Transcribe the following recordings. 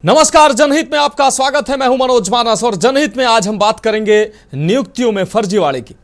नमस्कार, जनहित में आपका स्वागत है। मैं हूं मनोज मानस और जनहित में आज हम बात करेंगे नियुक्तियों में फर्जीवाड़े की।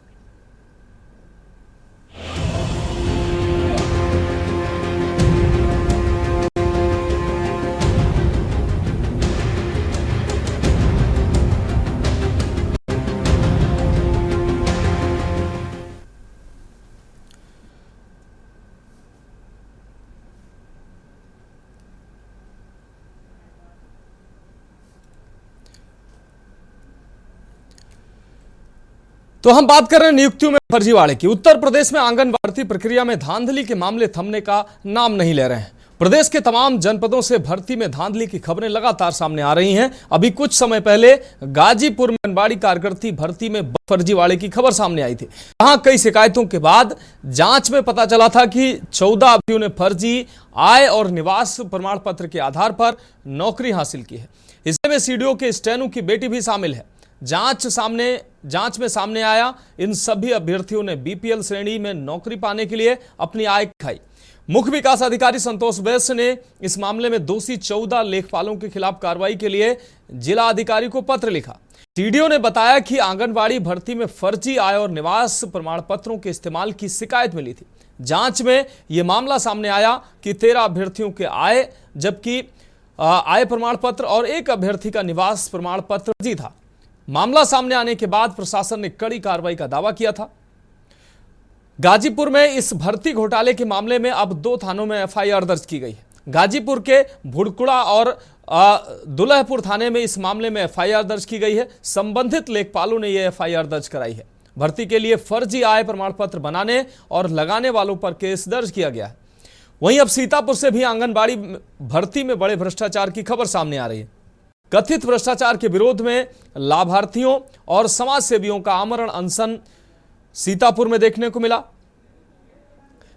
तो हम बात कर रहे हैं नियुक्तियों में फर्जीवाड़े की। उत्तर प्रदेश में आंगनबाड़ी भर्ती प्रक्रिया में धांधली के मामले थमने का नाम नहीं ले रहे हैं। प्रदेश के तमाम जनपदों से भर्ती में धांधली की खबरें लगातार सामने आ रही हैं। अभी कुछ समय पहले गाजीपुर में आंगनबाड़ी कार्यकर्ती भर्ती में फर्जीवाड़े की खबर सामने आई थी। यहां कई शिकायतों के बाद जांच में पता चला था कि 14 अभ्यर्थियों ने फर्जी आय और निवास प्रमाण पत्र के आधार पर नौकरी हासिल की है। इसमें सीडीओ के स्टेनो की बेटी भी शामिल है। जांच में सामने आया, इन सभी अभ्यर्थियों ने बीपीएल श्रेणी में नौकरी पाने के लिए अपनी आय दिखाई। मुख्य विकास अधिकारी संतोष वैश्य ने इस मामले में दोषी 14 लेखपालों के खिलाफ कार्रवाई के लिए जिला अधिकारी को पत्र लिखा। सीडीओ ने बताया कि आंगनबाड़ी भर्ती में फर्जी आय और निवास प्रमाण पत्रों के इस्तेमाल की शिकायत मिली थी। जांच में यह मामला सामने आया कि 13 अभ्यर्थियों के आय प्रमाण पत्र और एक अभ्यर्थी का निवास प्रमाण पत्र फर्जी था। मामला सामने आने के बाद प्रशासन ने कड़ी कार्रवाई का दावा किया था। गाजीपुर में इस भर्ती घोटाले के मामले में अब 2 थानों में एफआईआर दर्ज की गई है। गाजीपुर के भुड़कुड़ा और दुल्हपुर थाने में इस मामले में एफआईआर दर्ज की गई है। संबंधित लेखपालों ने यह एफआईआर दर्ज कराई है। भर्ती के लिए फर्जी आय प्रमाण पत्र बनाने और लगाने वालों पर केस दर्ज किया गया है। वहीं अब सीतापुर से भी आंगनबाड़ी भर्ती में बड़े भ्रष्टाचार की खबर सामने आ रही है। कथित भ्रष्टाचार के विरोध में लाभार्थियों और समाज सेवियों का आमरण अनशन सीतापुर में देखने को मिला।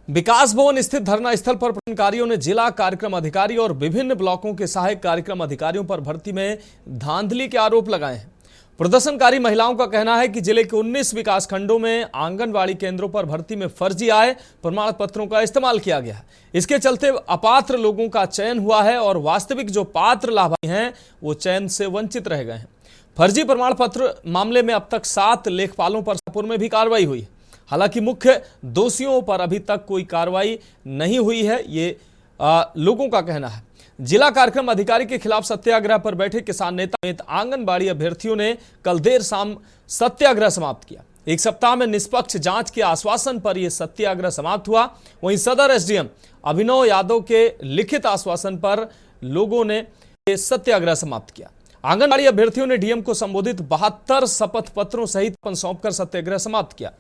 विकास भवन स्थित धरना स्थल पर प्रदर्शनकारियों ने जिला कार्यक्रम अधिकारी और विभिन्न ब्लॉकों के सहायक कार्यक्रम अधिकारियों पर भर्ती में धांधली के आरोप लगाए हैं। प्रदर्शनकारी महिलाओं का कहना है कि जिले के 19 विकास खंडों में आंगनबाड़ी केंद्रों पर भर्ती में फर्जी आय प्रमाण पत्रों का इस्तेमाल किया गया है। इसके चलते अपात्र लोगों का चयन हुआ है और वास्तविक जो पात्र लाभार्थी हैं वो चयन से वंचित रह गए हैं। फर्जी प्रमाण पत्र मामले में अब तक 7 लेखपालों पर सीतापुर में भी कार्रवाई हुई है। हालांकि मुख्य दोषियों पर अभी तक कोई कार्रवाई नहीं हुई है, ये लोगों का कहना है। जिला कार्यक्रम अधिकारी के खिलाफ सत्याग्रह पर बैठे किसान नेता समेत आंगनबाड़ी अभ्यर्थियों ने कल देर शाम सत्याग्रह समाप्त किया। एक सप्ताह में निष्पक्ष जांच के आश्वासन पर यह सत्याग्रह समाप्त हुआ। वहीं सदर एसडीएम अभिनव यादव के लिखित आश्वासन पर लोगों ने सत्याग्रह समाप्त किया। आंगनबाड़ी अभ्यर्थियों ने डीएम को संबोधित 72 शपथ पत्रों सहित सौंपकर सत्याग्रह समाप्त किया।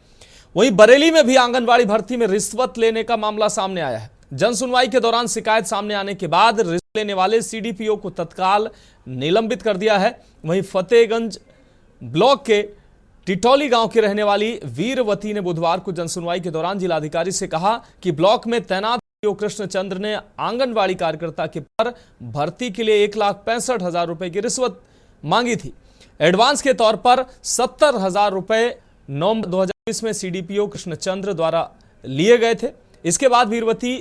वहीं बरेली में भी आंगनबाड़ी भर्ती में रिश्वत लेने का मामला सामने आया है। जन सुनवाई के दौरान शिकायत सामने आने के बाद रिश्वत लेने वाले सीडीपीओ को तत्काल निलंबित कर दिया है। वहीं फतेहगंज ब्लॉक के टिटौली गांव की रहने वाली वीरवती ने बुधवार को जनसुनवाई के दौरान जिलाधिकारी से कहा कि ब्लॉक में तैनात कृष्णचंद्र ने आंगनबाड़ी कार्यकर्ता के पर भर्ती के लिए 1,65,000 रुपए की रिश्वत मांगी थी। एडवांस के तौर पर 70,000 रुपए नवंबर 2020 में सीडीपीओ कृष्णचंद्र द्वारा लिए गए थे। इसके बाद वीरवती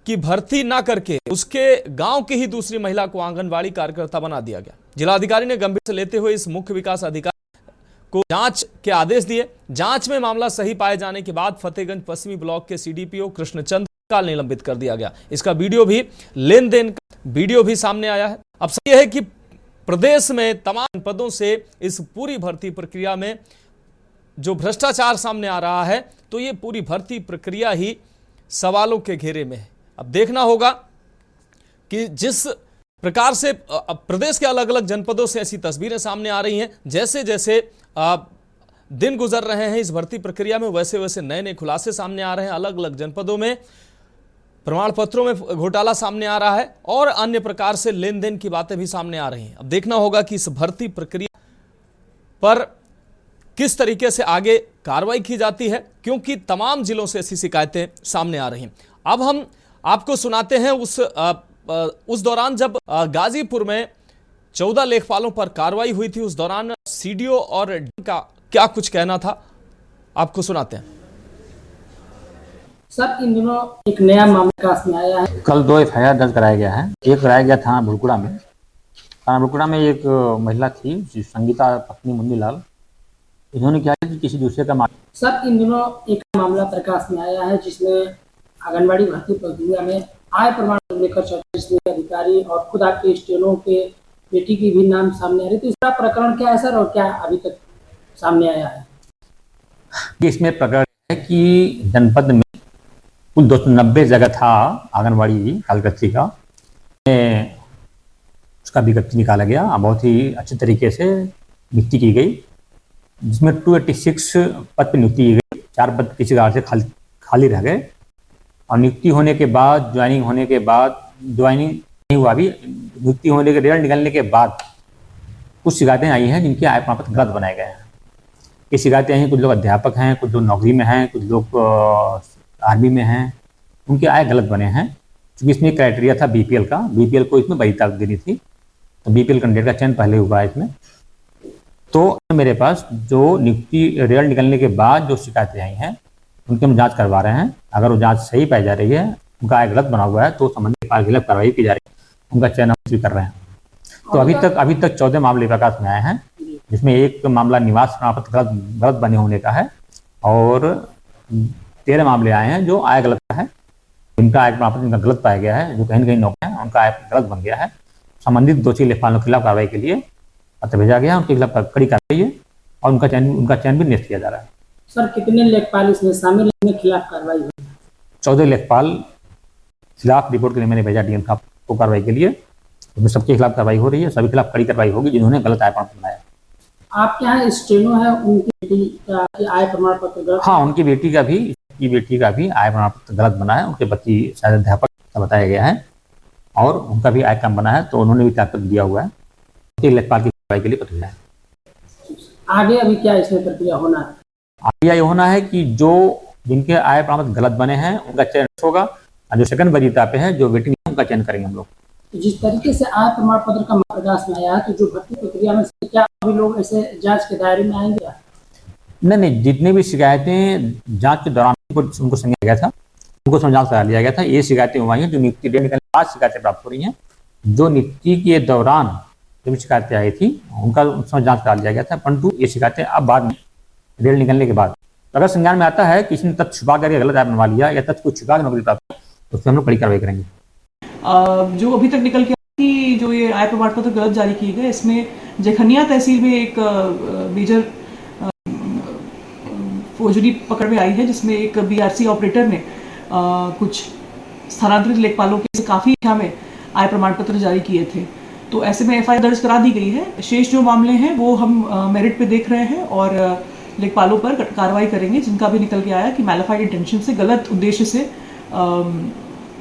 की भर्ती ना करके उसके गांव की ही दूसरी महिला को आंगनबाड़ी कार्यकर्ता बना दिया गया। जिलाधिकारी ने गंभीर से लेते हुए इस मुख्य विकास अधिकारी को जांच के आदेश दिए। जांच में मामला सही पाए जाने के बाद फतेहगंज पश्चिमी ब्लॉक के सीडीपीओ कृष्णचंद्र काल निलंबित कर दिया गया। इसका वीडियो भी लेन देन का वीडियो भी सामने आया है। अब सही है कि प्रदेश में तमाम पदों से इस पूरी भर्ती प्रक्रिया में जो भ्रष्टाचार सामने आ रहा है, तो ये पूरी भर्ती प्रक्रिया ही सवालों के घेरे में है। अब देखना होगा कि जिस प्रकार से प्रदेश के अलग अलग जनपदों से ऐसी तस्वीरें सामने आ रही हैं, जैसे जैसे दिन गुजर रहे हैं इस भर्ती प्रक्रिया में, वैसे वैसे नए नए खुलासे सामने आ रहे हैं। अलग अलग जनपदों में प्रमाण पत्रों में घोटाला सामने आ रहा है और अन्य प्रकार से लेन देन की बातें भी सामने आ रही हैं। अब देखना होगा कि इस भर्ती प्रक्रिया पर किस तरीके से आगे कार्रवाई की जाती है, क्योंकि तमाम जिलों से ऐसी शिकायतें सामने आ रही हैं। अब हम आपको सुनाते हैं उस दौरान जब गाजीपुर में 14 लेखपालों पर कार्रवाई हुई थी, उस दौरान सीडीओ और का क्या कुछ कहना था, आपको सुनाते हैं। सर, इन दिनों एक नया मामला सामने आया है। कल 2 एफआईआर दर्ज कराया गया है। एक कराया गया थाना भुड़कुड़ा में कानाकोड़ा में एक महिला थी संगीता पत्नी मुन्नीलाल। इन्होंने क्या है कि किसी दूसरे का सर, इन दिनों एक मामला प्रकाश में आया है जिसमें आंगनबाड़ी भर्ती प्रक्रिया में आय प्रमाण पत्र लेकर चर्चा, जिसमें अधिकारी और खुद आपके स्टेनो के बेटी की भी नाम सामने आ रही। तो इसका प्रकरण क्या है सर, और क्या अभी तक सामने आया है? इसमें प्रकरण है कि जनपद में कुल 290 जगह था आंगनबाड़ी कार्यकर्त्री का, उसका विज्ञप्ति निकाला गया, बहुत ही अच्छे तरीके से नियुक्ति की गई, जिसमें 286 पद पर नियुक्ति की गई। 4 पद किसी कारण से खाली रह गए और नियुक्ति होने के बाद, ज्वाइनिंग होने के बाद, ज्वाइनिंग नहीं हुआ अभी, नियुक्ति होने के रिजल्ट निकलने के बाद कुछ शिकायतें आई हैं जिनके आय प्रमाण पत्र गलत बनाए गए हैं। ये शिकायतें आई हैं, कुछ लोग अध्यापक हैं, कुछ लोग नौकरी में हैं, कुछ लोग आर्मी में हैं, उनके आय गलत बने हैं। क्योंकि इसमें क्राइटेरिया था बीपीएल का, बीपीएल को इसमें वरीयता देनी थी, तो बीपीएल कैंडिडेट का चयन पहले हुआ है इसमें। तो मेरे पास जो नियुक्ति रिजल्ट निकलने के बाद जो शिकायतें आई हैं उनकी हम जांच करवा रहे हैं। अगर वो जांच सही पाई जा रही है, उनका आय गलत बना हुआ है, तो संबंधित पार्टी के खिलाफ कार्रवाई की जा रही है, उनका चयन हम भी कर रहे हैं। तो अभी तक 14 मामले प्रकाश में आए हैं, जिसमें एक मामला निवास प्रमाण पत्र गलत बने होने का है और 13 मामले आए हैं जो आय गलत का है, उनका आय प्रमाण पत्र गलत पाया गया है, जो कहीं न कहीं नौकरी है उनका आय गलत बन गया है। संबंधित दोषी लेखपालों के खिलाफ कार्रवाई के लिए पत्र भेजा गया, उनके खिलाफ कड़ी कार्रवाई है और उनका चयन भी निश्चित किया जा रहा है। सर, कितने लेखपाल इसमें शामिल हैं, खिलाफ कार्रवाई हुई? 14 लेखपाल खिलाफ रिपोर्ट के लिए मैंने भेजा डीएम को कार्रवाई के लिए, उसमें सबके खिलाफ कार्रवाई हो रही है, सभी खिलाफ कड़ी कार्रवाई होगी जिन्होंने गलत आय प्रमाण पत्र बनाया। आपके यहाँ स्टेनो है, उनकी बेटी का आय प्रमाण पत्र गलत? हाँ, उनकी बेटी का भी आय प्रमाण पत्र गलत बना है। उनके पति शायद अध्यापक का बताया गया है और उनका भी आय कम बना है, तो उन्होंने भी त्यागपत्र दिया हुआ है। लेखपाल की कार्रवाई के लिए पत्र है। आगे अभी क्या इसमें प्रक्रिया होना है? आगे यह होना है कि जिनके आय प्रमाण पत्र गलत बने हैं उनका चयन होगा, और जो सेकंड वरीयता पे है, जो वेटिंग है, उनका चयन करेंगे हम लोग। तो जिस तरीके से आय प्रमाण पत्र का प्रकाश में आया है, तो जो भर्ती प्रक्रिया में क्या अभी लोग ऐसे जांच के दायरे में आएंगे? नहीं, जितनी भी शिकायतें जांच के दौरान उनको समझा गया था, उनको समझांच करा लिया गया था। ये शिकायतें हुई हैं जो नियुक्ति डेट निकलने के बाद शिकायतें प्राप्त हो रही हैं। जो नियुक्ति के दौरान जो भी शिकायतें आई थी उनका समझांच करा लिया गया था, परंतु ये शिकायतें अब बाद में रिजल्ट निकलने के बाद अगर संज्ञान में आता है किसी ने तथ्य छुपा करके गलत आय बनवा लिया या तथ्य को छुपा कर नौकरी प्राप्त, तो उसमें हम लोग कड़ी कार्रवाई करेंगे। जो अभी तक निकल के कि जो ये आय प्रमाण पत्र गलत जारी किए गए, इसमें जखनिया तहसील में एक मेजर फौजरी पकड़ में आई है, जिसमें एक बीआरसी ऑपरेटर ने कुछ स्थानांतरित लेखपालों के काफ़ी संख्या में आय प्रमाण पत्र जारी किए थे। तो ऐसे में एफआईआर दर्ज करा दी गई है। शेष जो मामले हैं वो हम मेरिट पे देख रहे हैं और लेखपालों पर कार्रवाई करेंगे, जिनका भी निकल के आया कि मैलिफाइड इंटेंशन से, गलत उद्देश्य से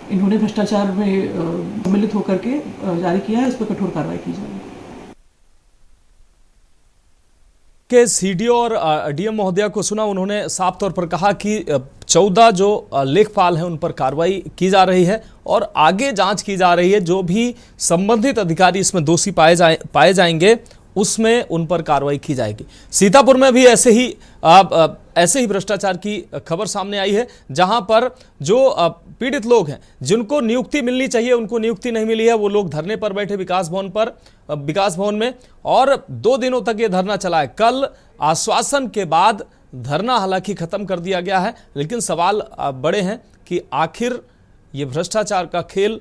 इन्होंने भ्रष्टाचार में सम्मिलित होकर के जारी किया है, उस पर कठोर कार्रवाई की जाएगी। के सीडीओ और डीएम महोदया को सुना, उन्होंने साफ तौर पर कहा कि 14 जो लेखपाल हैं उन पर कार्रवाई की जा रही है और आगे जांच की जा रही है। जो भी संबंधित अधिकारी इसमें दोषी पाए जाएंगे उसमें उन पर कार्रवाई की जाएगी। सीतापुर में भी ऐसे ही भ्रष्टाचार की खबर सामने आई है, जहां पर जो पीड़ित लोग हैं जिनको नियुक्ति मिलनी चाहिए उनको नियुक्ति नहीं मिली है। वो लोग धरने पर बैठे विकास भवन में और 2 दिनों तक ये धरना चला है। कल आश्वासन के बाद धरना हालांकि खत्म कर दिया गया है, लेकिन सवाल बड़े हैं कि आखिर ये भ्रष्टाचार का खेल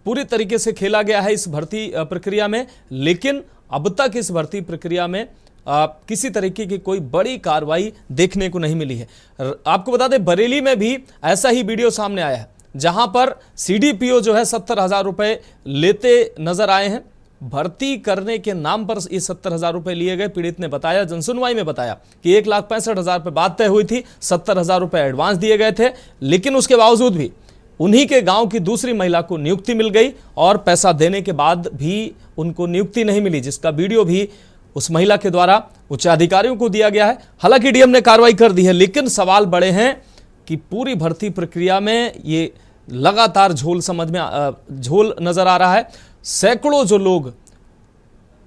पूरी तरीके से खेला गया है इस भर्ती प्रक्रिया में, लेकिन अब तक इस भर्ती प्रक्रिया में किसी तरीके की कोई बड़ी कार्रवाई देखने को नहीं मिली है। आपको बता दें, बरेली में भी ऐसा ही वीडियो सामने आया है, जहां पर सीडीपीओ जो है 70,000 रुपए लेते नजर आए हैं। भर्ती करने के नाम पर ये 70,000 रुपए लिए गए। पीड़ित ने बताया, जनसुनवाई में बताया कि 1,65,000 पे बात तय हुई थी, 70,000 रुपए एडवांस दिए गए थे, लेकिन उसके बावजूद भी उन्हीं के गांव की दूसरी महिला को नियुक्ति मिल गई और पैसा देने के बाद भी उनको नियुक्ति नहीं मिली, जिसका वीडियो भी उस महिला के द्वारा उच्च अधिकारियों को दिया गया है। हालांकि डीएम ने कार्रवाई कर दी है, लेकिन सवाल बड़े हैं कि पूरी भर्ती प्रक्रिया में ये लगातार झोल नजर आ रहा है। सैकड़ों जो लोग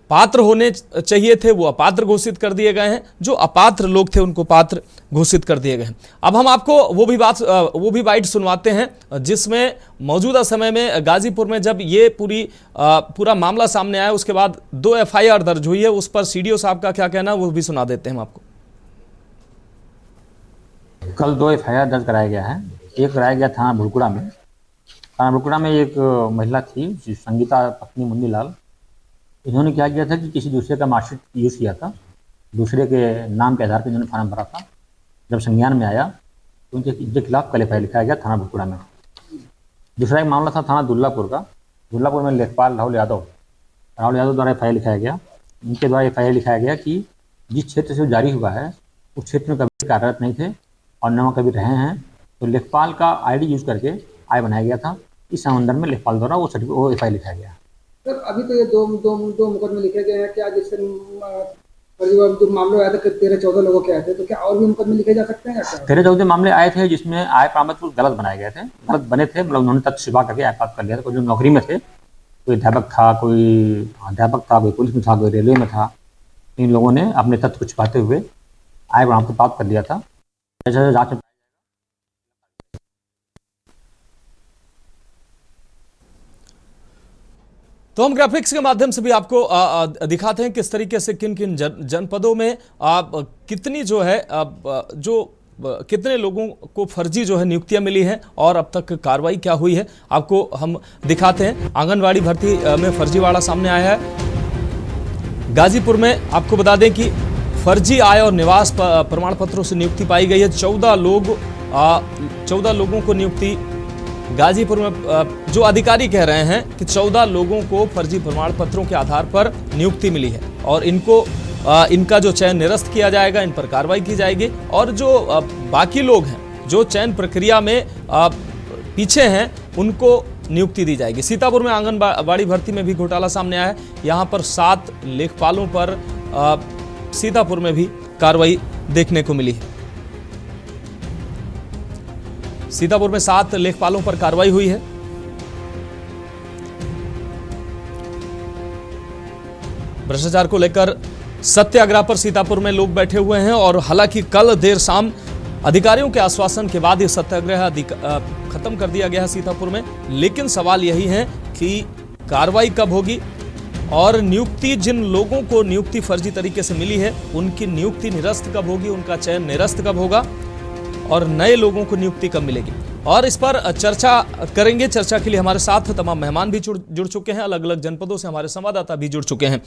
पात्र होने चाहिए थे वो अपात्र घोषित कर दिए गए हैं, जो अपात्र लोग थे उनको पात्र घोषित कर दिए गए हैं। अब हम आपको वो भी बाइट सुनवाते हैं जिसमें मौजूदा समय में गाजीपुर में जब ये पूरा मामला सामने आया, उसके बाद 2 FIR दर्ज हुई है, उस पर सीडीओ साहब का क्या कहना वो भी सुना देते हैं हम आपको। कल 2 FIR दर्ज कराया गया है। एक कराया गया थाना भुड़कुड़ा में। थाना भुड़कुड़ा में एक महिला थी संगीता पत्नी मुन्नी लाल। इन्होंने क्या किया था कि किसी दूसरे का मार्कशीट यूज़ किया था, दूसरे के नाम के आधार पर इन्होंने फॉर्म भरा था। जब संज्ञान में आया तो उनके खिलाफ कल FIR लिखाया गया थाना भुड़कुड़ा में। दूसरा एक मामला था थाना दुल्लापुर का। दुल्लापुर में लेखपाल राहुल यादव द्वारा FIR लिखाया गया। उनके द्वारा FIR लिखाया गया कि जिस क्षेत्र से वो जारी हुआ है उस क्षेत्र में कभी कार्यरत नहीं थे और न कभी रहे हैं, तो लेखपाल का ID यूज़ करके आय बनाया गया था। इस संबंध में लेखपाल द्वारा वो FIR लिखाया गया। सर अभी तो ये दो मुकदमे लिखे गए हैं, क्या जिससे जो मामले आए थे 13-14 लोगों के आए थे, तो क्या और भी मुकदमे लिखे जा सकते हैं? 13-14 मामले आए थे जिसमें आय प्रमाण पत्र गलत बनाए गए थे, गलत बने थे, मतलब उन्होंने तथ्य छिपा करके आय प्राप्त कर लिया था। कोई जो नौकरी में थे, कोई अध्यापक था, कोई पुलिस में था, कोई रेलवे में था। इन लोगों ने अपने तथ्य को छिपाते हुए आय प्रमाण पत्र प्राप्त कर लिया था। जैसे जांच तो हम ग्राफिक्स के माध्यम से भी आपको दिखाते हैं किस तरीके से किन किन जनपदों में कितनी जो है कितने लोगों को फर्जी जो है नियुक्तियां मिली हैं और अब तक कार्रवाई क्या हुई है, आपको हम दिखाते हैं। आंगनवाड़ी भर्ती में फर्जीवाड़ा सामने आया है गाजीपुर में। आपको बता दें कि फर्जी आय और निवास प्रमाण पत्रों से नियुक्ति पाई गई है। 14 लोगों को नियुक्ति गाजीपुर में, जो अधिकारी कह रहे हैं कि 14 लोगों को फर्जी प्रमाण पत्रों के आधार पर नियुक्ति मिली है और इनका जो चयन निरस्त किया जाएगा, इन पर कार्रवाई की जाएगी। और जो बाकी लोग हैं जो चयन प्रक्रिया में पीछे हैं उनको नियुक्ति दी जाएगी। सीतापुर में आंगनबाड़ी भर्ती में भी घोटाला सामने आया है। यहाँ पर 7 लेखपालों पर सीतापुर में भी कार्रवाई देखने को मिली है। सीतापुर में 7 लेखपालों पर कार्रवाई हुई है। भ्रष्टाचार को लेकर सत्याग्रह पर सीतापुर में लोग बैठे हुए हैं और हालांकि कल देर शाम अधिकारियों के आश्वासन के बाद ये सत्याग्रह खत्म कर दिया गया है सीतापुर में। लेकिन सवाल यही है कि कार्रवाई कब होगी और नियुक्ति, जिन लोगों को नियुक्ति फर्जी तरीके से मिली है उनकी नियुक्ति निरस्त कब होगी, उनका चयन निरस्त कब होगा और नए लोगों को नियुक्ति कब मिलेगी। और इस पर चर्चा करेंगे। चर्चा के लिए हमारे साथ तमाम मेहमान भी जुड़ चुके हैं। अलग अलग जनपदों से हमारे संवाददाता भी जुड़ चुके हैं।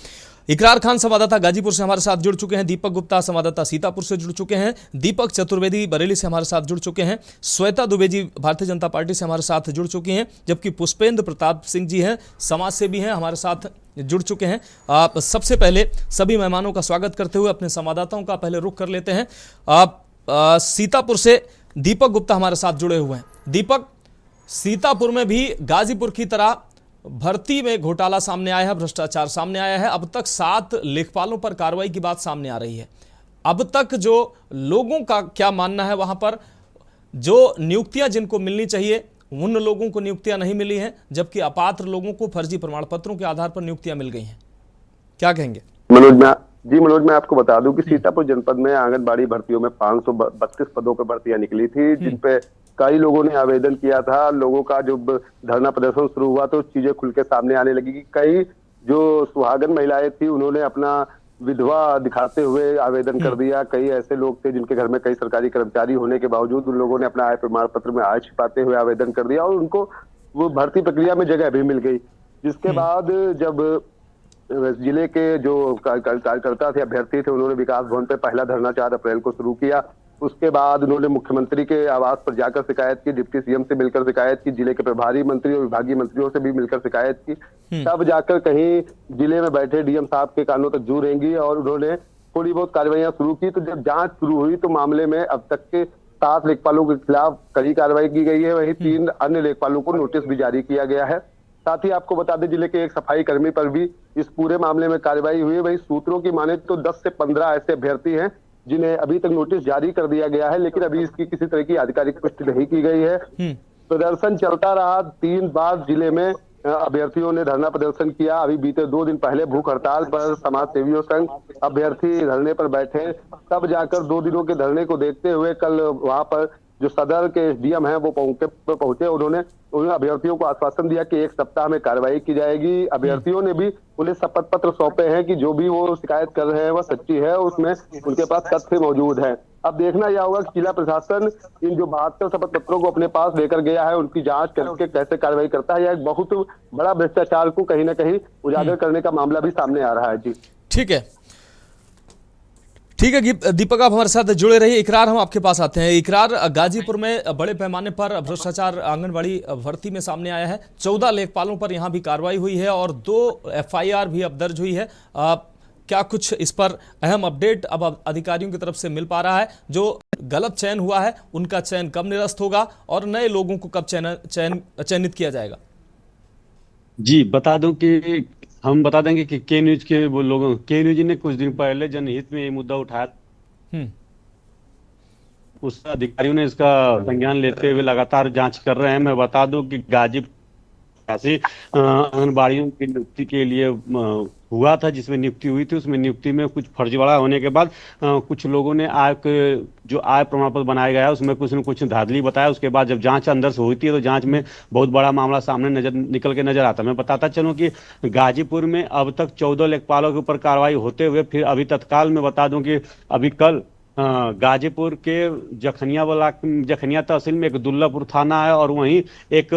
इकरार खान संवाददाता गाजीपुर से हमारे साथ जुड़ चुके हैं। दीपक गुप्ता संवाददाता सीतापुर से जुड़ चुके हैं। दीपक चतुर्वेदी बरेली से हमारे साथ जुड़ चुके हैं। श्वेता दुबे जी भारतीय जनता पार्टी से हमारे साथ जुड़ चुकी हैं, जबकि पुष्पेंद्र प्रताप सिंह जी हैं, समाज सेवी हैं, हमारे साथ जुड़ चुके हैं। आप सबसे पहले सभी मेहमानों का स्वागत करते हुए अपने संवाददाताओं का पहले रुख कर लेते हैं। सीतापुर से दीपक गुप्ता हमारे साथ जुड़े हुए हैं। दीपक, सीतापुर में भी गाजीपुर की तरह भर्ती में घोटाला सामने आया है, भ्रष्टाचार सामने आया है। अब तक 7 लेखपालों पर कार्रवाई की बात सामने आ रही है। अब तक जो लोगों का क्या मानना है, वहां पर जो नियुक्तियां जिनको मिलनी चाहिए उन लोगों को नियुक्तियां नहीं मिली हैं, जबकि अपात्र लोगों को फर्जी प्रमाण पत्रों के आधार पर नियुक्तियां मिल गई हैं। क्या कहेंगे? मनोज, मैं आपको बता दूं कि सीतापुर जनपद में आंगनबाड़ी भर्तियों में 532 पदों पर भर्तियां निकली थी, जिन पे कई लोगों ने आवेदन किया था। लोगों का जब धरना प्रदर्शन शुरू हुआ तो चीजें खुल के सामने आने लगी कि कई जो सुहागन महिलाएं थी उन्होंने अपना विधवा दिखाते हुए आवेदन कर दिया। कई ऐसे लोग थे जिनके घर में कई सरकारी कर्मचारी होने के बावजूद उन लोगों ने अपना आय प्रमाण पत्र में आय छिपाते हुए आवेदन कर दिया और उनको वो भर्ती प्रक्रिया में जगह भी मिल गई। जिसके बाद जब जिले के जो कार्यकर्ता थे, अभ्यर्थी थे, उन्होंने विकास भवन पे पहला धरना 4 अप्रैल को शुरू किया। उसके बाद उन्होंने मुख्यमंत्री के आवास पर जाकर शिकायत की, डिप्टी सीएम से मिलकर शिकायत की, जिले के प्रभारी मंत्री और विभागीय मंत्रियों से भी मिलकर शिकायत की। तब जाकर कहीं जिले में बैठे डीएम साहब के कानों तक जू रेंगी और उन्होंने थोड़ी बहुत कार्रवाइयां शुरू की। तो जब जांच शुरू हुई तो मामले में अब तक के 7 लेखपालों के खिलाफ कड़ी कार्रवाई की गई है। वहीं 3 अन्य लेखपालों को नोटिस भी जारी किया गया है। साथ ही आपको बता दें, जिले के एक सफाई कर्मी पर भी इस पूरे मामले में कार्रवाई हुई है। वही सूत्रों की माने तो 10 से 15 ऐसे अभ्यर्थी हैं जिन्हें अभी तक नोटिस जारी कर दिया गया है, लेकिन अभी इसकी किसी तरह की आधिकारिक पुष्टि नहीं की गई है। प्रदर्शन चलता रहा। 3 बार जिले में अभ्यर्थियों ने धरना प्रदर्शन किया। अभी बीते 2 दिन पहले भूख हड़ताल पर समाज सेवियों संघ अभ्यर्थी धरने पर बैठे, तब जाकर 2 दिनों के धरने को देखते हुए कल वहां पर जो सदर के एसडीएम हैं वो पहुंचे। उन्होंने अभ्यर्थियों को आश्वासन दिया कि 1 सप्ताह में कार्रवाई की जाएगी। अभ्यर्थियों ने भी उन्हें शपथ पत्र सौंपे हैं कि जो भी वो शिकायत कर रहे हैं वह सच्ची है, उसमें उनके पास तथ्य मौजूद है। अब देखना यह होगा कि जिला प्रशासन इन जो 72 शपथ पत्रों को अपने पास लेकर गया है उनकी जांच करके कैसे कार्रवाई करता है। यह एक बहुत बड़ा भ्रष्टाचार को कहीं ना कहीं उजागर करने का मामला भी सामने आ रहा है। जी ठीक है, ठीक है दीपक, आप हमारे साथ जुड़े रहिए। इकरार, हम आपके पास आते हैं। इकरार, गाजीपुर में बड़े पैमाने पर भ्रष्टाचार आंगनबाड़ी भर्ती में सामने आया है। 14 लेखपालों पर यहां भी कार्रवाई हुई है और 2 एफआईआर भी अब दर्ज हुई है। क्या कुछ इस पर अहम अपडेट अब अधिकारियों की तरफ से मिल पा रहा है? जो गलत चयन हुआ है उनका चयन कब निरस्त होगा और नए लोगों को कब चयनित किया जाएगा? जी बता दूं कि हम बता देंगे कि के न्यूज के वो लोगों के न्यूज ने कुछ दिन पहले जनहित में ये मुद्दा उठाया। उस अधिकारियों ने इसका संज्ञान लेते हुए लगातार जांच कर रहे हैं। मैं बता दूं कि गाजीपुर ऐसी आंगनबाड़ियों की नियुक्ति के लिए हुआ था, जिसमें नियुक्ति हुई थी, उसमें नियुक्ति में कुछ फर्जीवाड़ा होने के बाद कुछ लोगों ने जो आय प्रमाण पत्र बनाया गया उसमें कुछ न कुछ धांधली बताया। उसके बाद जब जांच अंदर से हुई थी तो जांच में बहुत बड़ा मामला सामने निकल के नजर आता। मैं बताता चलूं कि गाजीपुर में अब तक 14 लेखपालों के ऊपर कार्रवाई होते हुए फिर अभी तत्काल में बता दूं कि अभी कल गाजीपुर के जखनिया तहसील में एक दुल्लापुर थाना है और वहीं एक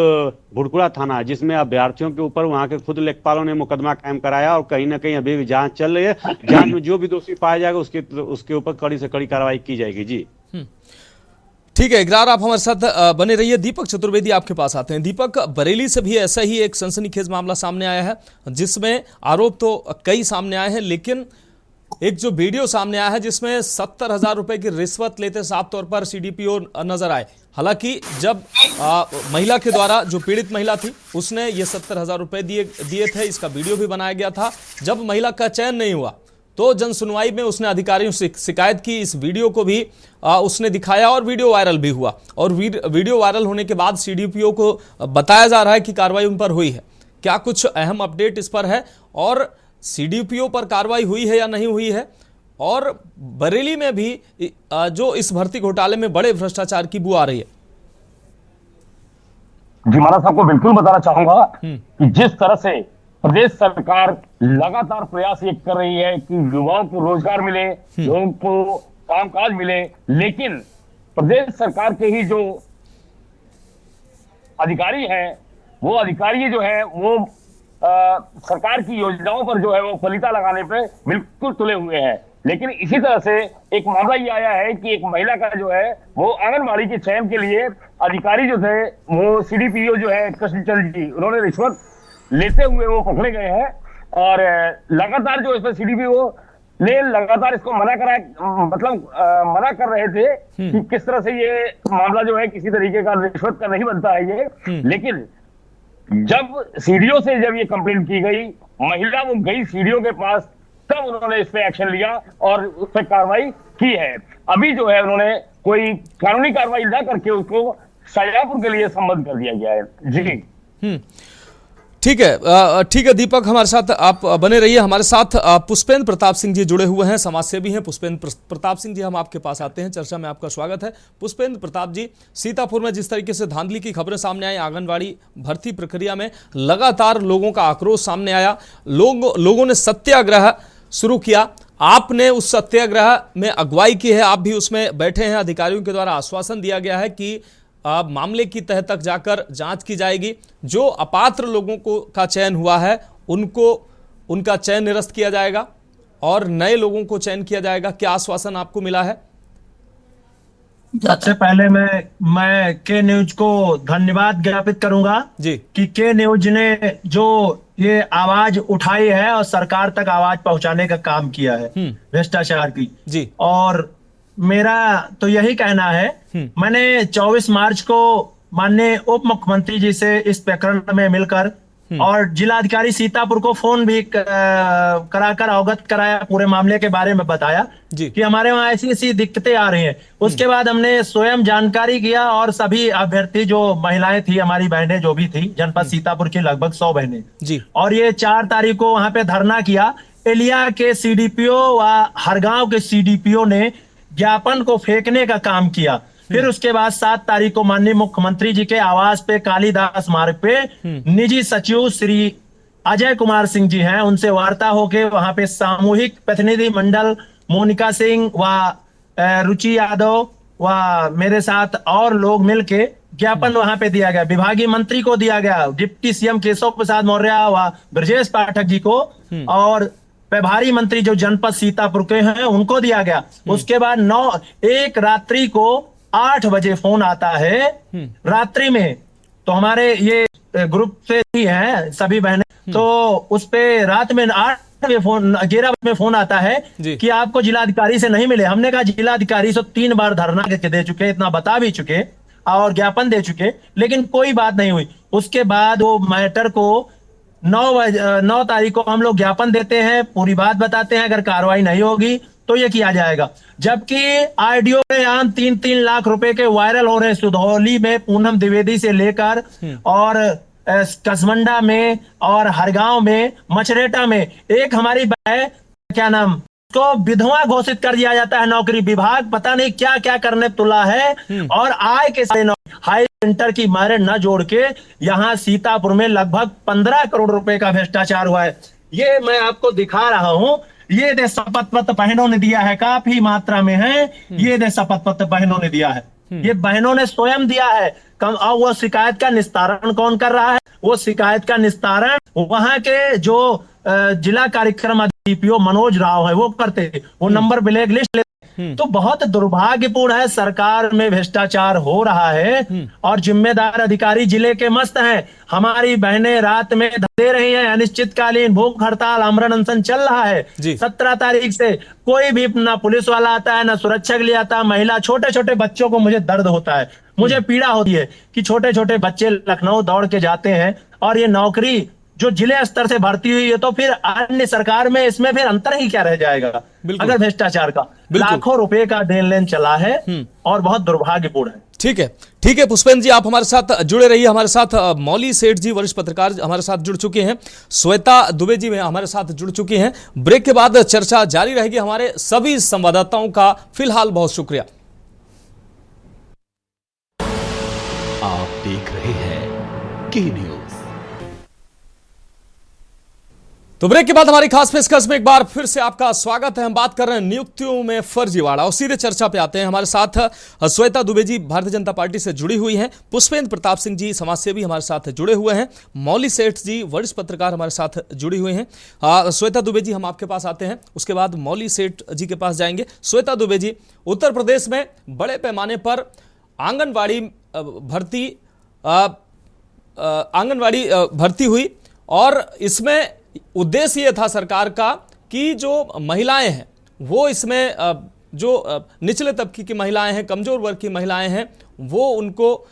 भुड़कुड़ा थाना है, जिसमें अभ्यर्थियों के ऊपर वहां के खुद लेखपालों ने मुकदमा कायम कराया और कहीं ना कहीं अभी भी जांच चल रही है। जांच में जो भी दोषी पाया जाएगा उसके ऊपर कड़ी से कड़ी कार्रवाई की जाएगी। जी ठीक है इकरार, आप हमारे साथ बने रहिए। दीपक चतुर्वेदी आपके पास आते हैं। दीपक, बरेली से भी ऐसा ही एक सनसनीखेज मामला सामने आया है, जिसमें आरोप तो कई सामने आए हैं, लेकिन एक जो वीडियो सामने आया है जिसमें 70,000 रुपए की रिश्वत लेते साफ तौर पर सीडीपीओ नजर आए। हालांकि जब महिला के द्वारा, जो पीड़ित महिला थी, उसने ये 70,000 रुपए दिए थे, इसका वीडियो भी बनाया गया था। जब महिला का चयन नहीं हुआ तो जन सुनवाई में उसने अधिकारियों से शिकायत की। इस वीडियो को भी उसने दिखाया और वीडियो वायरल भी हुआ और वीडियो वायरल होने के बाद सीडीपीओ को बताया जा रहा है कि कार्रवाई उन पर हुई है। क्या कुछ अहम अपडेट इस पर है और सीडीपीओ पर कार्रवाई हुई है या नहीं हुई है? और बरेली में भी जो इस भर्ती घोटाले में बड़े भ्रष्टाचार की बू आ रही है। जी महाराज, आपको बिल्कुल बताना चाहूंगा कि जिस तरह से प्रदेश सरकार लगातार प्रयास ये कर रही है कि युवाओं को रोजगार मिले, लोगों को कामकाज मिले, लेकिन प्रदेश सरकार के ही जो अधिकारी हैं वो अधिकारी जो है वो सरकार की योजनाओं पर जो है वो फलिता लगाने पे बिल्कुल तुले हुए हैं। लेकिन इसी तरह से एक मामला ये आया है कि एक महिला का जो है वो आंगनबाड़ी के चयन के लिए अधिकारी जो थे वो सीडीपीओ जो है कृष्णचंद्र जी, उन्होंने रिश्वत लेते हुए वो पकड़े गए हैं और लगातार जो इसमें सीडीपीओ ने लगातार इसको मना कर रहे थे कि किस तरह से ये मामला जो है किसी तरीके का रिश्वत का नहीं बनता है ये। लेकिन जब सीडीओ से जब ये कंप्लेंट की गई, महिला वो गई सीडीओ के पास, तब उन्होंने इस पे एक्शन लिया और उस पर कार्रवाई की है। अभी जो है उन्होंने कोई कानूनी कार्रवाई न करके उसको शाजापुर के लिए संबद्ध कर दिया गया है। जी ठीक है दीपक, हमारे साथ आप बने रहिए। हमारे साथ पुष्पेंद्र प्रताप सिंह जी जुड़े हुए हैं, समाजसेवी हैं। पुष्पेंद्र प्रताप सिंह जी, हम आपके पास आते हैं, चर्चा में आपका स्वागत है। पुष्पेंद्र प्रताप जी, सीतापुर में जिस तरीके से धांधली की खबरें सामने आई, आंगनबाड़ी भर्ती प्रक्रिया में लगातार लोगों का आक्रोश सामने आया, लोगों ने सत्याग्रह शुरू किया। आपने उस सत्याग्रह में अगुवाई की है, आप भी उसमें बैठे हैं। अधिकारियों के द्वारा आश्वासन दिया गया है कि मामले की तह तक जाकर जांच की जाएगी। जो अपात्र लोगों का चयन हुआ है उनका चयन निरस्त किया जाएगा और नए लोगों को चयन किया जाएगा। क्या आश्वासन आपको मिला है? सबसे पहले मैं के न्यूज को धन्यवाद ज्ञापित करूंगा जी कि के न्यूज ने जो ये आवाज उठाई है और सरकार तक आवाज पहुंचाने का काम किया है भ्रष्टाचार की जी। और मेरा तो यही कहना है, मैंने 24 मार्च को माननीय उप मुख्यमंत्री जी से इस प्रकरण में मिलकर और जिलाधिकारी सीतापुर को फोन भी कराकर अवगत कराया, पूरे मामले के बारे में बताया कि हमारे वहाँ ऐसी ऐसी दिक्कतें आ रही हैं। उसके बाद हमने स्वयं जानकारी किया और सभी अभ्यर्थी जो महिलाएं थी, हमारी बहनें जो भी थी, जनपद सीतापुर की लगभग 100 बहनें जी, और ये 4 तारीख को वहां पे धरना किया। एलिया के सीडीपीओ व हरगांव के सीडीपीओ ने ज्ञापन को फेंकने का काम किया। फिर उसके बाद 7 तारीख को माननीय मुख्यमंत्री जी के आवास पे कालीदास मार्ग पे निजी सचिव श्री अजय कुमार सिंह जी हैं, उनसे वार्ता होके वहां पे सामूहिक प्रतिनिधि मंडल मोनिका सिंह व रुचि यादव व मेरे साथ और लोग मिलके ज्ञापन वहां पे दिया गया। विभागीय मंत्री को दिया गया, डिप्टी सीएम केशव प्रसाद मौर्य व ब्रजेश पाठक जी को, और प्रभारी मंत्री जो जनपद सीतापुर के हैं उनको दिया गया। उसके बाद 1 रात्रि को 8 बजे फोन आता है रात्रि में, तो हमारे ये ग्रुप से ही हैं सभी बहनें, तो उस पे रात में 8 बजे फोन 11 बजे में फोन आता है कि आपको जिलाधिकारी से नहीं मिले। हमने कहा जिलाधिकारी से 3 बार धरना दे चुके, इतना बता भी चुके और ज्ञापन दे चुके, लेकिन कोई बात नहीं हुई। उसके बाद वो मैटर को 9 तारीख को हम लोग ज्ञापन देते हैं, पूरी बात बताते हैं, अगर कार्रवाई नहीं होगी तो ये किया जाएगा। जबकि आरडीओ में यहाँ 3-3 लाख रुपए के वायरल हो रहे हैं, सुधौली में पूनम द्विवेदी से लेकर और कसमंडा में और हरगांव में, मचरेटा में। एक हमारी क्या नाम को विधवा घोषित कर दिया जाता है, नौकरी विभाग पता नहीं क्या क्या करने तुला है, और आय के हाई सेंटर की मारे न जोड़ के यहाँ सीतापुर में लगभग 15 करोड़ रुपए का भ्रष्टाचार हुआ है। ये मैं आपको दिखा रहा हूं, ये दे शपथ पत्र बहनों ने दिया है, काफी मात्रा में है, ये दे शपथ पत्र बहनों ने दिया है, ये बहनों ने स्वयं दिया है। और वो शिकायत का निस्तारण कौन कर रहा है? वो शिकायत का निस्तारण वहां के जो जिला कार्यक्रम डीपीओ मनोज राव है वो करते, वो नंबर ब्लैक लिस्ट लेते। तो बहुत दुर्भाग्यपूर्ण है, सरकार में भ्रष्टाचार हो रहा है और जिम्मेदार अधिकारी जिले के मस्त हैं। हमारी बहनें रात में दे रही हैं, अनिश्चितकालीन भूख हड़ताल आमरण अनशन चल रहा है। 17 तारीख से कोई भी ना पुलिस वाला आता है, ना सुरक्षा के लिए आता है। महिला, छोटे छोटे बच्चों को मुझे दर्द होता है, मुझे पीड़ा होती है कि छोटे छोटे बच्चे लखनऊ दौड़ के जाते हैं और ये नौकरी जो जिले स्तर से भर्ती हुई है, तो फिर अन्य सरकार में इसमें फिर अंतर ही क्या रह जाएगा अगर भ्रष्टाचार का लाखों रुपए का देन लेन चला है और बहुत दुर्भाग्यपूर्ण है। ठीक है पुष्पेंद्र जी, आप हमारे साथ जुड़े रहिए। हमारे साथ मौली सेठ जी वरिष्ठ पत्रकार हमारे साथ जुड़ चुके हैं, श्वेता दुबे जी हमारे साथ जुड़ चुकी हैं। ब्रेक के बाद चर्चा जारी रहेगी। हमारे सभी संवाददाताओं का फिलहाल बहुत शुक्रिया। आप देख रहे हैं के न्यूज। तो ब्रेक के बाद हमारी खास पेशकश में एक बार फिर से आपका स्वागत है। हम बात कर रहे हैं नियुक्तियों में फर्जीवाड़ा और सीधे चर्चा पे आते हैं। हमारे साथ श्वेता दुबे जी भारतीय जनता पार्टी से जुड़ी हुई हैं, पुष्पेंद्र प्रताप सिंह जी समाजसेवी हमारे साथ जुड़े हुए हैं, मौली सेठ जी वरिष्ठ पत्रकार हमारे साथ जुड़ी हुई हैं। श्वेता दुबे जी, हम आपके पास आते हैं, उसके बाद मौली सेठ जी के पास जाएंगे। श्वेता दुबे जी, उत्तर प्रदेश में बड़े पैमाने पर आंगनवाड़ी भर्ती हुई और इसमें उद्देश्य ये था सरकार का कि जो महिलाएं हैं वो इसमें जो निचले तबके की महिलाएं हैं, कमजोर वर्ग की महिलाएं हैं, वो उनको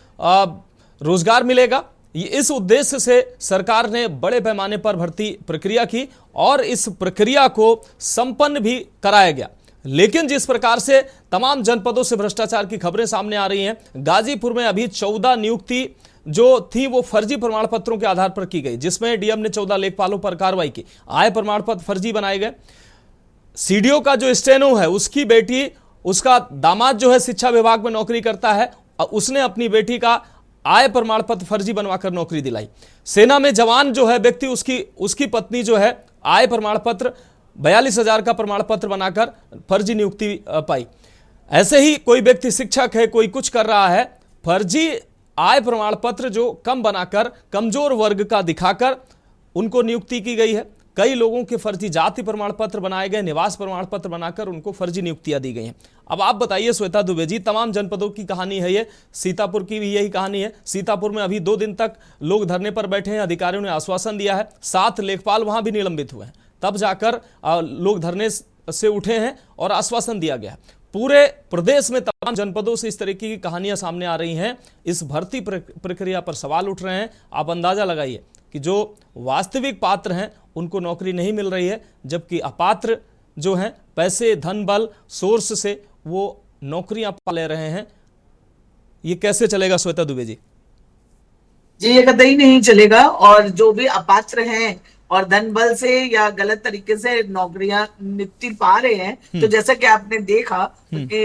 रोजगार मिलेगा। ये इस उद्देश्य से सरकार ने बड़े पैमाने पर भर्ती प्रक्रिया की और इस प्रक्रिया को संपन्न भी कराया गया। लेकिन जिस प्रकार से तमाम जनपदों से भ्रष्टाचार की खबरें सामने आ रही हैं, गाजीपुर में अभी 14 नियुक्ति जो थी वो फर्जी प्रमाण पत्रों के आधार पर की गई, जिसमें डीएम ने 14 लेखपालों पर कार्रवाई की। आय प्रमाण पत्र फर्जी बनाए गए। सीडीओ का जो स्टेनो है, उसकी बेटी, उसका दामाद जो है शिक्षा विभाग में नौकरी करता है, उसने अपनी बेटी का आय प्रमाण पत्र फर्जी बनवाकर नौकरी दिलाई। सेना में जवान जो है व्यक्ति, उसकी पत्नी जो है आय प्रमाण पत्र 42,000 का प्रमाण पत्र बनाकर फर्जी नियुक्ति पाई। ऐसे ही कोई व्यक्ति शिक्षक है, कोई कुछ कर रहा है, फर्जी आय प्रमाण पत्र जो कम बनाकर कमजोर वर्ग का दिखाकर उनको नियुक्ति की गई है। कई लोगों के फर्जी जाति प्रमाण पत्र बनाए गए, निवास प्रमाण पत्र बनाकर उनको फर्जी नियुक्तियां दी गई हैं। अब आप बताइए श्वेता दुबे जी, तमाम जनपदों की कहानी है ये, सीतापुर की भी यही कहानी है। सीतापुर में अभी 2 दिन तक लोग धरने पर बैठे हैं, अधिकारियों ने आश्वासन दिया है, 7 लेखपाल वहां भी निलंबित हुए हैं, तब जाकर लोग धरने से उठे हैं और आश्वासन दिया गया है। पूरे प्रदेश में तमाम जनपदों से इस तरीके की कहानियां सामने आ रही हैं। इस भर्ती प्रक्रिया पर सवाल उठ रहे हैं। आप अंदाजा लगाइए, कि जो वास्तविक पात्र हैं उनको नौकरी नहीं मिल रही है, जबकि अपात्र जो हैं पैसे, धन बल, सोर्स से वो नौकरियां पा ले रहे हैं। ये कैसे चलेगा श्वेता दुबे जी? जी, ये कतई नहीं चलेगा। और जो भी अपात्र हैं और धन बल से या गलत तरीके से नौकरियां नियुक्ति पा रहे हैं, तो जैसा कि आपने देखा कि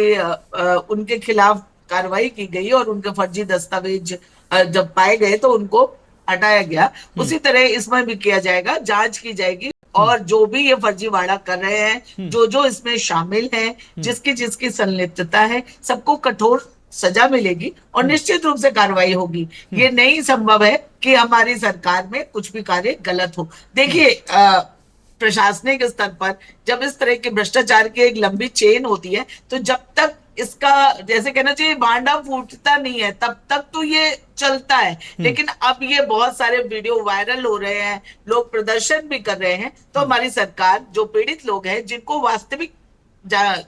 उनके खिलाफ कार्रवाई की गई और उनके फर्जी दस्तावेज जब पाए गए तो उनको हटाया गया। उसी तरह इसमें भी किया जाएगा, जांच की जाएगी और जो भी ये फर्जीवाड़ा कर रहे हैं, जो इसमें शामिल हैं, जिसकी संलिप्तता है, सबको कठोर सजा मिलेगी और निश्चित रूप से कार्रवाई होगी। ये नहीं संभव है कि हमारी सरकार में कुछ भी कार्य गलत हो। देखिए, प्रशासनिक स्तर पर जब इस तरह के भ्रष्टाचार की एक लंबी चेन होती है, तो जब तक इसका जैसे कहना चाहिए भांडा फूटता नहीं है, तब तक तो ये चलता है। लेकिन अब ये बहुत सारे वीडियो वायरल हो रहे हैं, लोग प्रदर्शन भी कर रहे हैं, तो हमारी सरकार, जो पीड़ित लोग हैं, जिनको वास्तविक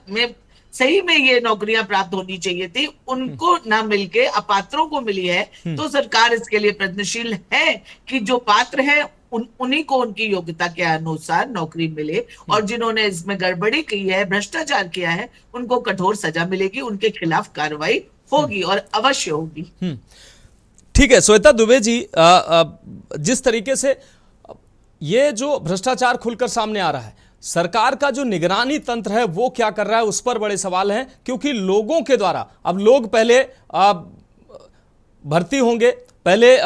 में सही में ये नौकरियां प्राप्त होनी चाहिए थी, उनको ना मिलके अपात्रों को मिली है, तो सरकार इसके लिए प्रयत्नशील है कि जो पात्र है उन्हीं को उनकी योग्यता के अनुसार नौकरी मिले, और जिन्होंने इसमें गड़बड़ी की है, भ्रष्टाचार किया है, उनको कठोर सजा मिलेगी, उनके खिलाफ कार्रवाई होगी और अवश्य होगी। ठीक है श्वेता दुबे जी, जिस तरीके से ये जो भ्रष्टाचार खुलकर सामने आ रहा है, सरकार का जो निगरानी तंत्र है वो क्या कर रहा है, उस पर बड़े सवाल हैं। क्योंकि लोगों के द्वारा, अब लोग पहले भर्ती होंगे, पहले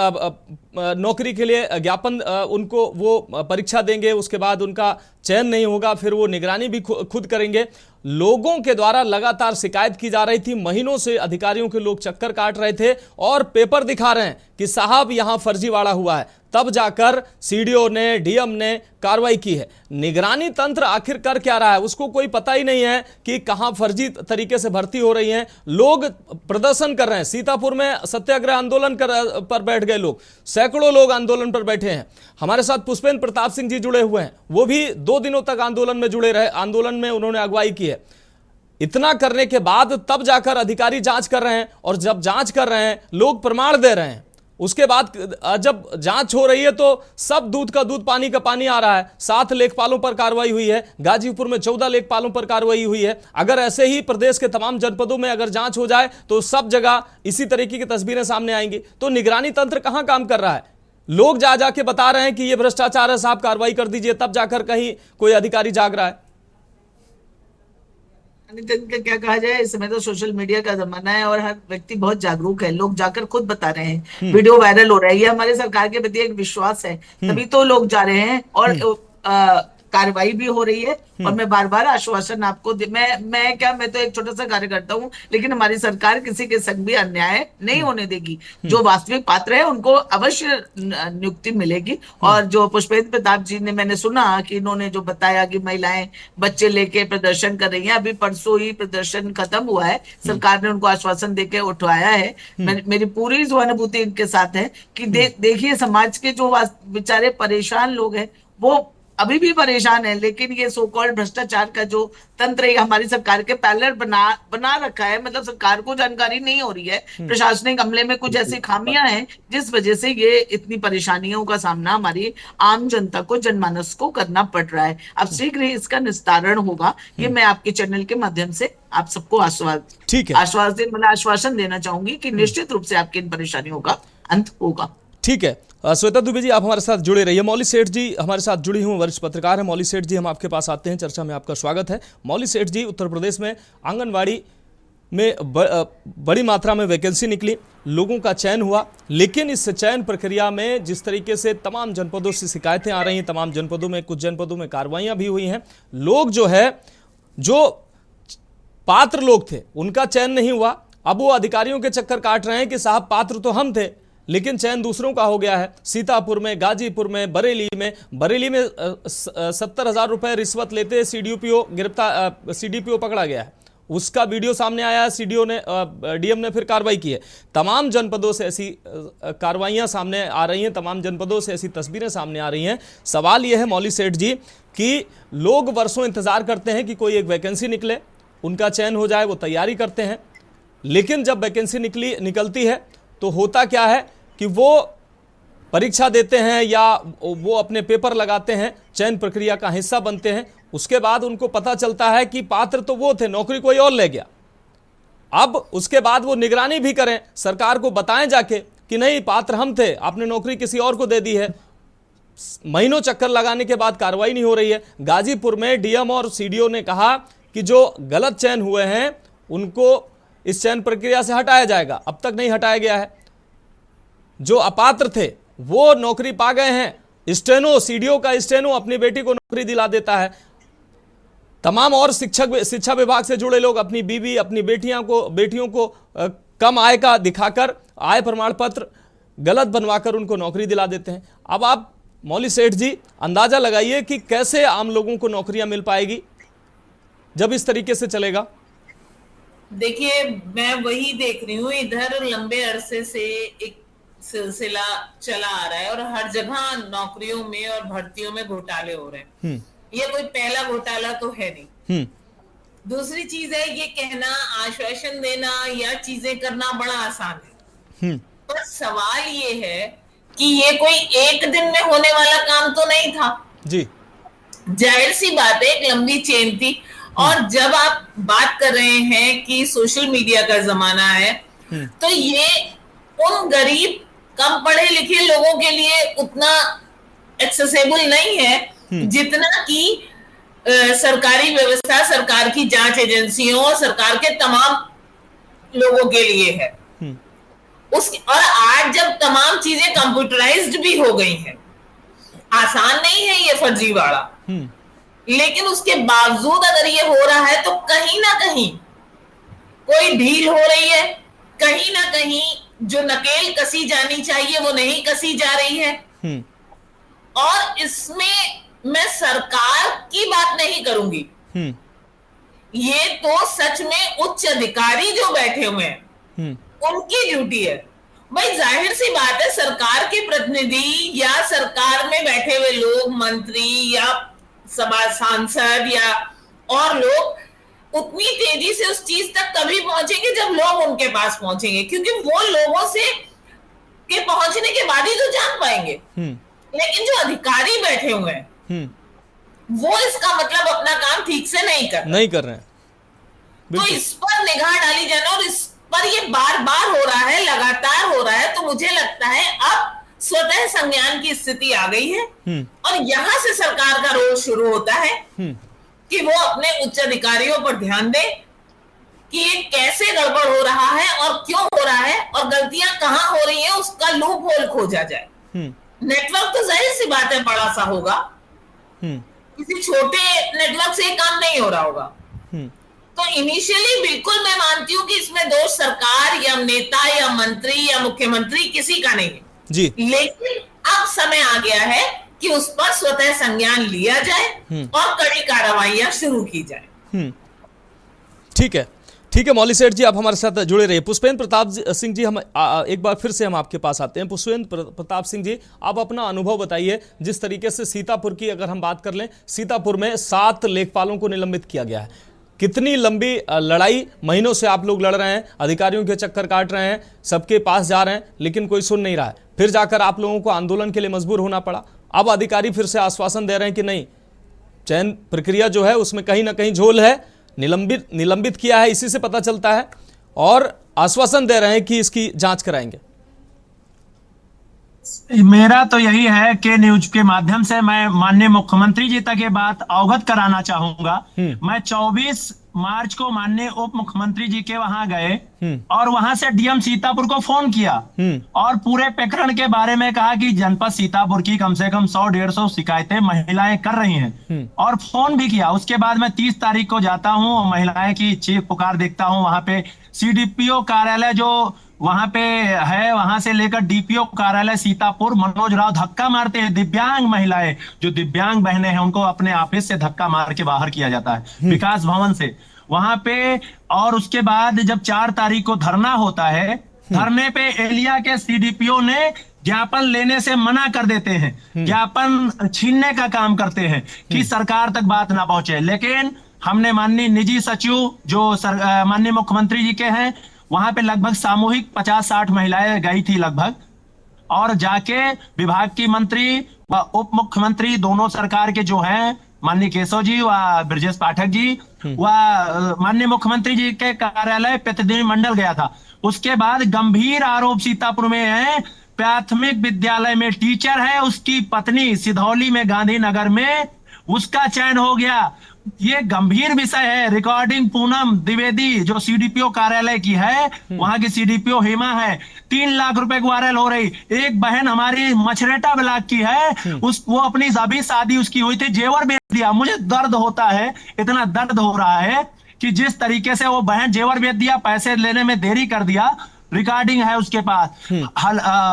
नौकरी के लिए ज्ञापन उनको वो परीक्षा देंगे, उसके बाद उनका चयन नहीं होगा, फिर वो निगरानी भी खुद करेंगे। लोगों के द्वारा लगातार शिकायत की जा रही थी, महीनों से अधिकारियों के लोग चक्कर काट रहे थे और पेपर दिखा रहे हैं कि साहब यहां फर्जीवाड़ा हुआ है, तब जाकर सीडीओ ने, डीएम ने कार्रवाई की है। निगरानी तंत्र आखिर कर क्या रहा है, उसको कोई पता ही नहीं है कि कहां फर्जी तरीके से भर्ती हो रही है। लोग प्रदर्शन कर रहे हैं, सीतापुर में सत्याग्रह आंदोलन पर बैठ गए लोग, सैकड़ों लोग आंदोलन पर बैठे हैं। हमारे साथ पुष्पेंद्र प्रताप सिंह जी जुड़े हुए हैं, वो भी 2 दिनों तक आंदोलन में जुड़े रहे, आंदोलन में उन्होंने अगुवाई की है। इतना करने के बाद तब जाकर अधिकारी जांच कर रहे हैं, और जब जांच कर रहे हैं लोग प्रमाण दे रहे हैं, उसके बाद जब जांच हो रही है तो सब दूध का दूध पानी का पानी आ रहा है। 7 लेखपालों पर कार्रवाई हुई है, गाजीपुर में 14 लेखपालों पर कार्रवाई हुई है। अगर ऐसे ही प्रदेश के तमाम जनपदों में अगर जांच हो जाए तो सब जगह इसी तरीके की तस्वीरें सामने आएंगी। तो निगरानी तंत्र कहां काम कर रहा है? लोग जा जाके बता रहे हैं कि यह भ्रष्टाचार है, साहब कार्रवाई कर दीजिए, तब जाकर कहीं कोई अधिकारी जाग रहा है। क्या कहा जाए, इस समय तो सोशल मीडिया का जमाना है और हर व्यक्ति बहुत जागरूक है, लोग जाकर खुद बता रहे हैं, वीडियो वायरल हो रहा है। ये हमारे सरकार के प्रति एक विश्वास है, तभी तो लोग जा रहे हैं और कार्रवाई भी हो रही है। और मैं बार बार आश्वासन आपको मैं तो एक छोटा सा कार्यकर्ता हूँ, लेकिन हमारी सरकार किसी के संग भी अन्याय नहीं होने देगी। जो वास्तविक पात्र है उनको अवश्य नियुक्ति मिलेगी। और जो पुष्पेंद्र प्रताप जी ने, मैंने सुना कि इन्होंने जो बताया कि महिलाएं बच्चे लेके प्रदर्शन कर रही हैं, अभी परसों ही प्रदर्शन खत्म हुआ है, सरकार ने उनको आश्वासन देके उठवाया है। मेरी पूरी सहानुभूति इनके साथ है कि देखिए समाज के जो बेचारे परेशान लोग हैं वो अभी भी परेशान है, लेकिन ये सो कॉल्ड भ्रष्टाचार का जो तंत्र है हमारी सरकार के पैरेलल बना रखा है। मतलब सरकार को जानकारी नहीं हो रही है, प्रशासनिक अमले में कुछ ऐसी खामियां हैं जिस वजह से ये इतनी परेशानियों का सामना हमारी आम जनता को, जनमानस को करना पड़ रहा है। अब शीघ्र ही इसका निस्तारण होगा, ये मैं आपके चैनल के माध्यम से आप सबको आश्वासन देना चाहूंगी कि निश्चित रूप से आपकी इन परेशानियों का अंत होगा। ठीक है श्वेता दुबे जी, आप हमारे साथ जुड़े रहिए। मौली सेठ जी हमारे साथ जुड़ी हुई वरिष्ठ पत्रकार हैं। मौली सेठ जी, हम आपके पास आते हैं, चर्चा में आपका स्वागत है। मौली सेठ जी, उत्तर प्रदेश में आंगनवाड़ी में बड़ी मात्रा में वैकेंसी निकली, लोगों का चयन हुआ, लेकिन इस चयन प्रक्रिया में जिस तरीके से तमाम जनपदों से शिकायतें आ रही हैं, तमाम जनपदों में, कुछ जनपदों में कार्रवाइयाँ भी हुई हैं, लोग जो पात्र लोग थे उनका चयन नहीं हुआ। अब वो अधिकारियों के चक्कर काट रहे हैं कि साहब पात्र तो हम थे लेकिन चयन दूसरों का हो गया है। सीतापुर में, गाजीपुर में, बरेली में 70,000 रुपए रिश्वत लेते सीडीपीओ पकड़ा गया है, उसका वीडियो सामने आया है। सीडीओ ने, डीएम ने फिर कार्रवाई की है। तमाम जनपदों से ऐसी कार्रवाइयां सामने आ रही हैं, तमाम जनपदों से ऐसी तस्वीरें सामने आ रही हैं। सवाल यह है मौली सेठ जी कि लोग वर्षों इंतजार करते हैं कि कोई एक वैकेंसी निकले, उनका चयन हो जाए, वो तैयारी करते हैं, लेकिन जब वैकेंसी निकलती है तो होता क्या है कि वो परीक्षा देते हैं या वो अपने पेपर लगाते हैं, चयन प्रक्रिया का हिस्सा बनते हैं, उसके बाद उनको पता चलता है कि पात्र तो वो थे, नौकरी कोई और ले गया। अब उसके बाद वो निगरानी भी करें, सरकार को बताएं जाके कि नहीं पात्र हम थे, आपने नौकरी किसी और को दे दी है। महीनों चक्कर लगाने के बाद कार्रवाई नहीं हो रही है। गाजीपुर में डीएम और सीडीओ ने कहा कि जो गलत चयन हुए हैं उनको इस चयन प्रक्रिया से हटाया जाएगा, अब तक नहीं हटाया गया है। जो अपात्र थे वो नौकरी पा गए हैं। स्टेनो, सीडीओ का स्टेनो अपनी बेटी को नौकरी दिला देता है। तमाम और शिक्षा विभाग से जुड़े लोग अपनी बीवी, अपनी बेटियों को कम आय का दिखाकर आय प्रमाण पत्र गलत बनवाकर उनको नौकरी दिला देते हैं। अब आप मौली सेठ जी अंदाजा लगाइए कि कैसे आम लोगों को नौकरियां मिल पाएगी जब इस तरीके से चलेगा। देखिए, मैं वही देख रही हूँ, इधर लंबे अरसे से एक सिलसिला चला आ रहा है और हर जगह नौकरियों में और भर्तियों में घोटाले हो रहे हैं। ये कोई पहला घोटाला तो है नहीं। दूसरी चीज है, ये कहना, आश्वासन देना या चीजें करना बड़ा आसान है, पर सवाल ये है कि ये कोई एक दिन में होने वाला काम तो नहीं था जी। जाहिर सी बात है, एक लंबी चेन थी। और जब आप बात कर रहे हैं कि सोशल मीडिया का जमाना है, तो ये उन गरीब कम पढ़े लिखे लोगों के लिए उतना एक्सेसिबल नहीं है जितना कि सरकारी व्यवस्था, सरकार की जांच एजेंसियों और सरकार के तमाम लोगों के लिए है। और आज जब तमाम चीजें कंप्यूटराइज्ड भी हो गई हैं, आसान नहीं है ये फर्जीवाड़ा, लेकिन उसके बावजूद अगर ये हो रहा है तो कहीं ना कहीं कोई ढील हो रही है, कहीं ना कहीं जो नकेल कसी जानी चाहिए वो नहीं कसी जा रही है। और इसमें मैं सरकार की बात नहीं करूंगी, ये तो सच में उच्च अधिकारी जो बैठे हुए हैं उनकी ड्यूटी है। भाई जाहिर सी बात है, सरकार के प्रतिनिधि या सरकार में बैठे हुए लोग, मंत्री या सभा सांसद या और लोग उतनी तेजी से उस चीज तक तभी पहुंचेंगे जब लोग उनके पास पहुंचेंगे, क्योंकि वो लोगों से के पहुंचने के बाद ही तो जान पाएंगे। लेकिन जो अधिकारी बैठे हुए हैं वो इसका मतलब अपना काम ठीक से नहीं कर रहे हैं। तो इस पर निगाह डाली जाए और इस पर ये बार बार हो रहा है, लगातार हो रहा है, तो मुझे लगता है अब स्वतः संज्ञान की स्थिति आ गई है और यहां से सरकार का रोल शुरू होता है कि वो अपने उच्च अधिकारियों पर ध्यान दे कि ये कैसे गड़बड़ हो रहा है और क्यों हो रहा है और गलतियां कहां हो रही है, उसका लूप होल खोजा जाए। नेटवर्क तो जाहिर सी बात है बड़ा सा होगा, किसी छोटे नेटवर्क से काम नहीं हो रहा होगा। तो इनिशियली बिल्कुल मैं मानती हूँ कि इसमें दोष सरकार या नेता या मंत्री या मुख्यमंत्री किसी का नहीं है जी। लेकिन अब समय आ गया है कि उस पर स्वतः संज्ञान लिया जाए और कड़ी कार्रवाइयां शुरू की जाए। ठीक है मौली सेठ जी, आप हमारे साथ जुड़े रहिए। पुष्पेंद्र प्रताप सिंह जी, हम एक बार फिर से हम आपके पास आते हैं। पुष्पेंद्र प्रताप सिंह जी, आप अपना अनुभव बताइए। जिस तरीके से सीतापुर की अगर हम बात कर लें, सीतापुर में 7 लेखपालों को निलंबित किया गया है। कितनी लंबी लड़ाई, महीनों से आप लोग लड़ रहे हैं, अधिकारियों के चक्कर काट रहे हैं, सबके पास जा रहे हैं, लेकिन कोई सुन नहीं रहा है। फिर जाकर आप लोगों को आंदोलन के लिए मजबूर होना पड़ा। अब अधिकारी फिर से आश्वासन दे रहे हैं कि नहीं, चयन प्रक्रिया जो है उसमें कहीं ना कहीं झोल है, निलंबित किया है, इसी से पता चलता है, और आश्वासन दे रहे हैं कि इसकी जांच कराएंगे। मेरा तो यही है कि न्यूज के माध्यम से मैं माननीय मुख्यमंत्री जी तक ये बात अवगत कराना चाहूंगा। मैं 24 मार्च को माननीय उप मुख्यमंत्री जी के वहां गए और वहां से डीएम सीतापुर को फोन किया और पूरे प्रकरण के बारे में कहा कि जनपद सीतापुर की कम से कम 100-150 शिकायतें महिलाएं कर रही हैं और फोन भी किया। उसके बाद मैं 30 तारीख को जाता हूं और महिलाएं की चीख पुकार देखता हूं। वहां पे सीडीपीओ कार्यालय जो वहां पे है, वहां से लेकर डीपीओ कार्यालय सीतापुर मनोज राव धक्का मारते हैं। दिव्यांग महिलाएं, जो दिव्यांग बहनें हैं, उनको अपने ऑफिस से धक्का मार के बाहर किया जाता है विकास भवन से वहां पे। और उसके बाद जब 4 तारीख को धरना होता है, धरने पे एलिया के सीडीपीओ ने ज्ञापन लेने से मना कर देते हैं, ज्ञापन छीनने का काम करते हैं कि सरकार तक बात ना पहुंचे। लेकिन हमने माननीय निजी सचिव जो माननीय मुख्यमंत्री जी के हैं, वहां पे लगभग सामूहिक 50-60 महिलाएं गई थी लगभग, और जाके विभाग की मंत्री व उप मुख्यमंत्री दोनों सरकार के जो हैं माननीय केशव जी व ब्रजेश पाठक जी व माननीय मुख्यमंत्री जी के कार्यालय प्रतिनिधि मंडल गया था। उसके बाद गंभीर आरोप सीतापुर में है, प्राथमिक विद्यालय में टीचर है, उसकी पत्नी सिधौली में गांधीनगर में उसका चयन हो गया। ये गंभीर विषय है। रिकॉर्डिंग पूनम द्विवेदी जो सीडीपीओ कार्यालय की है, वहां की सीडीपीओ हेमा है, 3 लाख रुपए को वायरल हो रही। एक बहन हमारी मछरेटा ब्लॉक की है, वो अपनी अभी शादी उसकी हुई थी, जेवर बेच दिया। मुझे दर्द होता है, इतना दर्द हो रहा है कि जिस तरीके से वो बहन जेवर बेच दिया, पैसे लेने में देरी कर दिया। रिकॉर्डिंग है उसके पास।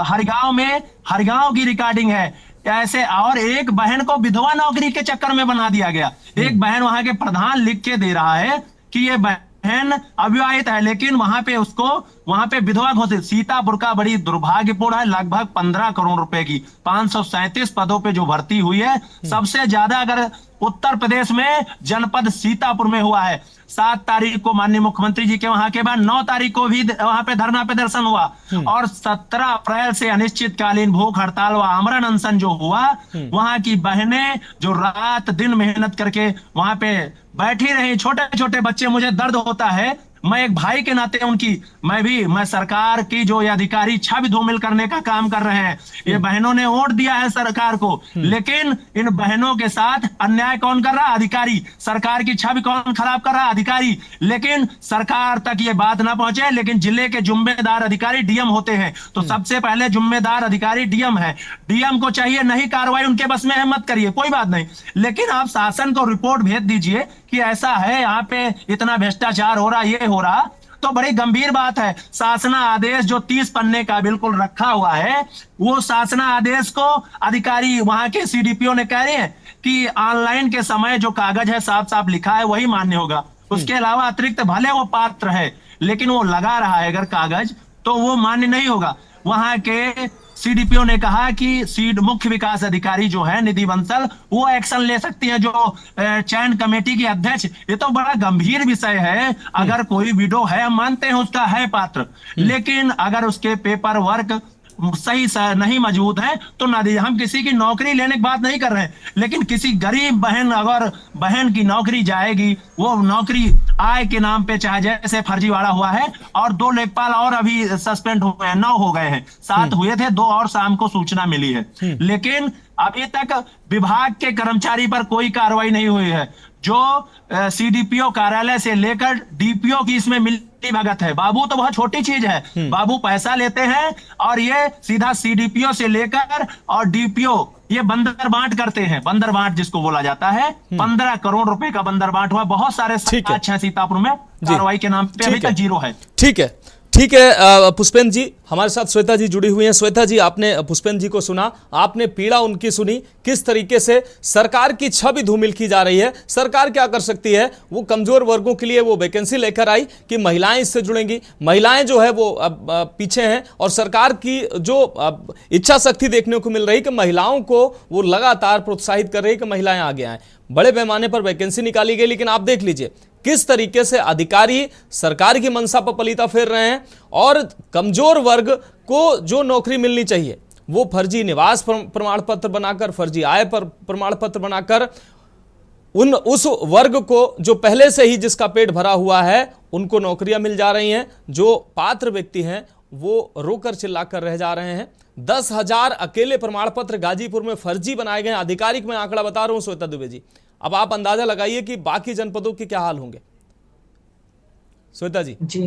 हरगांव की रिकॉर्डिंग है ऐसे। और एक बहन को विधवा नौकरी के चक्कर में बना दिया गया। एक बहन वहां के प्रधान लिख के दे रहा है कि ये बहन अविवाहित है, लेकिन वहां पे उसको वहां पे विधवा घोषित। सीतापुर का बड़ी दुर्भाग्यपूर्ण है, लगभग 15 करोड़ रुपए की 537 पदों पे जो भर्ती हुई है, सबसे ज्यादा अगर उत्तर प्रदेश में जनपद सीतापुर में हुआ है। 7 तारीख को माननीय मुख्यमंत्री जी के वहां के बाद 9 तारीख को भी वहां पे धरना प्रदर्शन हुआ और 17 अप्रैल से अनिश्चितकालीन भूख हड़ताल व आमरण अनशन जो हुआ। वहां की बहनें जो रात दिन मेहनत करके वहां पे बैठी रही, छोटे छोटे बच्चे। मुझे दर्द होता है, मैं एक भाई के नाते मैं सरकार की जो ये अधिकारी छवि धूमिल करने का काम कर रहे हैं। ये बहनों ने वोट दिया है सरकार को, लेकिन इन बहनों के साथ अन्याय कौन कर रहा? अधिकारी। सरकार की छवि कौन खराब कर रहा? अधिकारी। लेकिन सरकार तक ये बात ना पहुंचे, लेकिन जिले के जिम्मेदार अधिकारी डीएम होते हैं, तो सबसे पहले जिम्मेदार अधिकारी डीएम है। डीएम को चाहिए नहीं कार्रवाई उनके बस में है, मत करिए, कोई बात नहीं, लेकिन आप शासन को रिपोर्ट भेज दीजिए कि ऐसा है, यहाँ पे इतना भ्रष्टाचार हो रहा, ये हो रहा, तो बड़ी गंभीर बात है। शासना आदेश जो 30 पन्ने का बिल्कुल रखा हुआ है, वो शासना आदेश को अधिकारी वहां के सीडीपीओ ने कह रहे हैं कि ऑनलाइन के समय जो कागज है साफ साफ लिखा है वही मान्य होगा। उसके अलावा अतिरिक्त भले वो पात्र है, लेकिन वो लगा रहा है अगर कागज, तो वो मान्य नहीं होगा। वहां के सीडीपीओ ने कहा कि मुख्य विकास अधिकारी जो है निधि बंसल, वो एक्शन ले सकती है जो चयन कमेटी की अध्यक्ष। ये तो बड़ा गंभीर विषय है। अगर कोई विडो है, हम मानते हैं उसका है पात्र, लेकिन अगर उसके पेपर वर्क सही नहीं मौजूद है तो ना दीजिए। हम किसी की नौकरी लेने की बात नहीं कर रहे हैं, लेकिन किसी गरीब बहन, अगर बहन की नौकरी जाएगी, वो नौकरी आय के नाम पे, चाहे जैसे फर्जीवाड़ा हुआ है, और 2 लेखपाल और अभी सस्पेंड हुए हैं, 9 हो गए हैं, 7 हुए थे, 2 और शाम को सूचना मिली है, लेकिन अभी तक विभाग के कर्मचारी पर कोई कार्रवाई नहीं हुई है। जो सीडीपीओ कार्यालय से लेकर डीपीओ की इसमें मिली भगत है। बाबू तो बहुत छोटी चीज है, बाबू पैसा लेते हैं और ये सीधा सीडीपीओ से लेकर और डीपीओ ये बंदर बांट करते हैं। बंदर बांट जिसको बोला जाता है, 15 करोड़ रुपए का बंदर बांट हुआ। बहुत सारे साक्ष्य है सीतापुर में, कार्रवाई के नाम पे अभी तक 0 है। ठीक है, ठीक है। पुष्पेंद्र जी हमारे साथ श्वेता जी जुड़ी हुई हैं। श्वेता जी, आपने पुष्पेंद्र जी को सुना, आपने पीड़ा उनकी सुनी, किस तरीके से सरकार की छवि धूमिल की जा रही है। सरकार क्या कर सकती है? वो कमजोर वर्गों के लिए वो वैकेंसी लेकर आई कि महिलाएं इससे जुड़ेंगी। महिलाएं जो है वो पीछे हैं, और सरकार की जो इच्छा शक्ति देखने को मिल रही कि महिलाओं को वो लगातार प्रोत्साहित कर रही है कि महिलाएं आगे आए। बड़े पैमाने पर वैकेंसी निकाली गई, लेकिन आप देख लीजिए किस तरीके से अधिकारी सरकार की मंशा पर पलीता फेर रहे हैं, और कमजोर वर्ग को जो नौकरी मिलनी चाहिए वो फर्जी निवास प्रमाण पत्र बनाकर, फर्जी आय पर प्रमाण पत्र बनाकर उस वर्ग को जो पहले से ही जिसका पेट भरा हुआ है उनको नौकरियां मिल जा रही हैं। जो पात्र व्यक्ति हैं वो रोकर चिल्लाकर रह जा रहे हैं। 10,000 अकेले प्रमाण पत्र गाजीपुर में फर्जी बनाए गए। आधिकारिक मैं आंकड़ा बता रहा हूं श्वेता दुबे जी, अब आप अंदाजा लगाइए कि बाकी जनपदों के क्या हाल होंगे। श्वेता जी। जी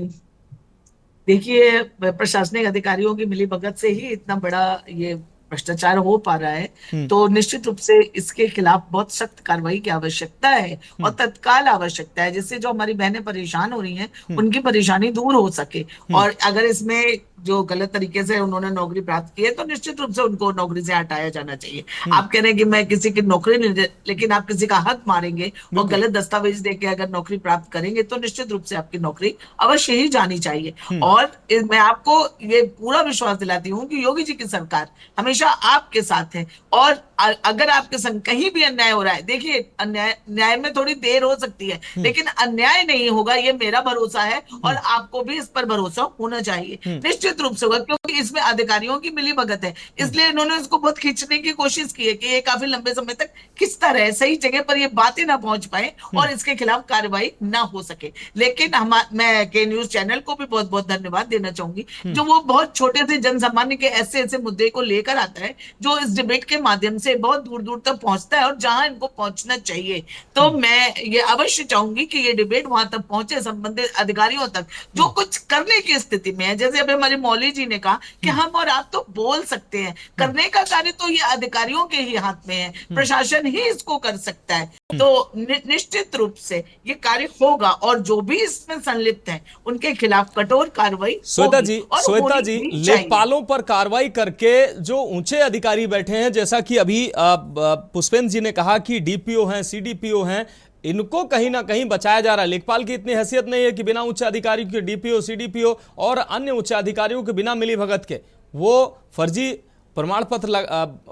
देखिए, प्रशासनिक अधिकारियों की मिलीभगत से ही इतना बड़ा ये भ्रष्टाचार हो पा रहा है, तो निश्चित रूप से इसके खिलाफ बहुत सख्त कार्रवाई की आवश्यकता है और तत्काल आवश्यकता है, जिससे जो हमारी बहनें परेशान हो रही हैं उनकी परेशानी दूर हो सके। और अगर इसमें जो गलत तरीके से उन्होंने नौकरी प्राप्त की है तो निश्चित रूप से उनको नौकरी से हटाया जाना चाहिए। आप कह रहे हैं कि मैं किसी की नौकरी नहीं दे, लेकिन आप किसी का हक मारेंगे और गलत दस्तावेज देके अगर नौकरी प्राप्त करेंगे तो निश्चित रूप से आपकी नौकरी अवश्य ही जानी चाहिए। और मैं आपको ये पूरा विश्वास दिलाती हूँ कि योगी जी की सरकार हमेशा आपके साथ है, और अगर आपके संग कहीं भी अन्याय हो रहा है, देखिए न्याय में थोड़ी देर हो सकती है, लेकिन अन्याय नहीं होगा, ये मेरा भरोसा है और आपको भी इस पर भरोसा होना चाहिए। निश्चित निश्चित रूप से होगा, क्योंकि इसमें अधिकारियों की मिलीभगत है, इसलिए इन्होंने इसको बहुत खींचने की कोशिश की है कि ये काफी लंबे समय तक खिंचता रहे, सही जगह पर ये बातें ना पहुंच पाए और इसके खिलाफ कार्रवाई ना हो सके। लेकिन मैं के न्यूज चैनल को भी बहुत बहुत धन्यवाद देना चाहूंगी, जो वो बहुत छोटे से जनसामान्य के ऐसे ऐसे मुद्दे को लेकर आता है, जो इस डिबेट के माध्यम से बहुत दूर दूर तक पहुंचता है और जहां इनको पहुंचना चाहिए। तो मैं ये अवश्य चाहूंगी कि ये डिबेट वहां तक पहुंचे, संबंधित अधिकारियों तक, जो कुछ करने की स्थिति में है। जैसे अभी हमारे मौली जी ने कहा कि हम और आप तो बोल सकते हैं, करने का कार्य तो ये अधिकारियों के ही हाथ में है, प्रशासन ही इसको कर सकता है। तो निश्चित रूप से ये कार्य होगा और जो भी इसमें संलिप्त हैं उनके खिलाफ कठोर कार्रवाई। श्वेता जी, लेखपालों पर कार्रवाई करके जो ऊंचे अधिकारी बैठे हैं, जैसा कि अभी पुष्पेंद्र जी ने कहा कि डीपीओ हैं, सीडीपीओ हैं, इनको कहीं ना कहीं बचाया जा रहा है। लेखपाल की इतनी हैसियत नहीं है कि बिना उच्च अधिकारियों के, डीपीओ, सीडीपीओ और अन्य उच्च अधिकारियों के बिना मिलीभगत के वो फर्जी प्रमाण पत्र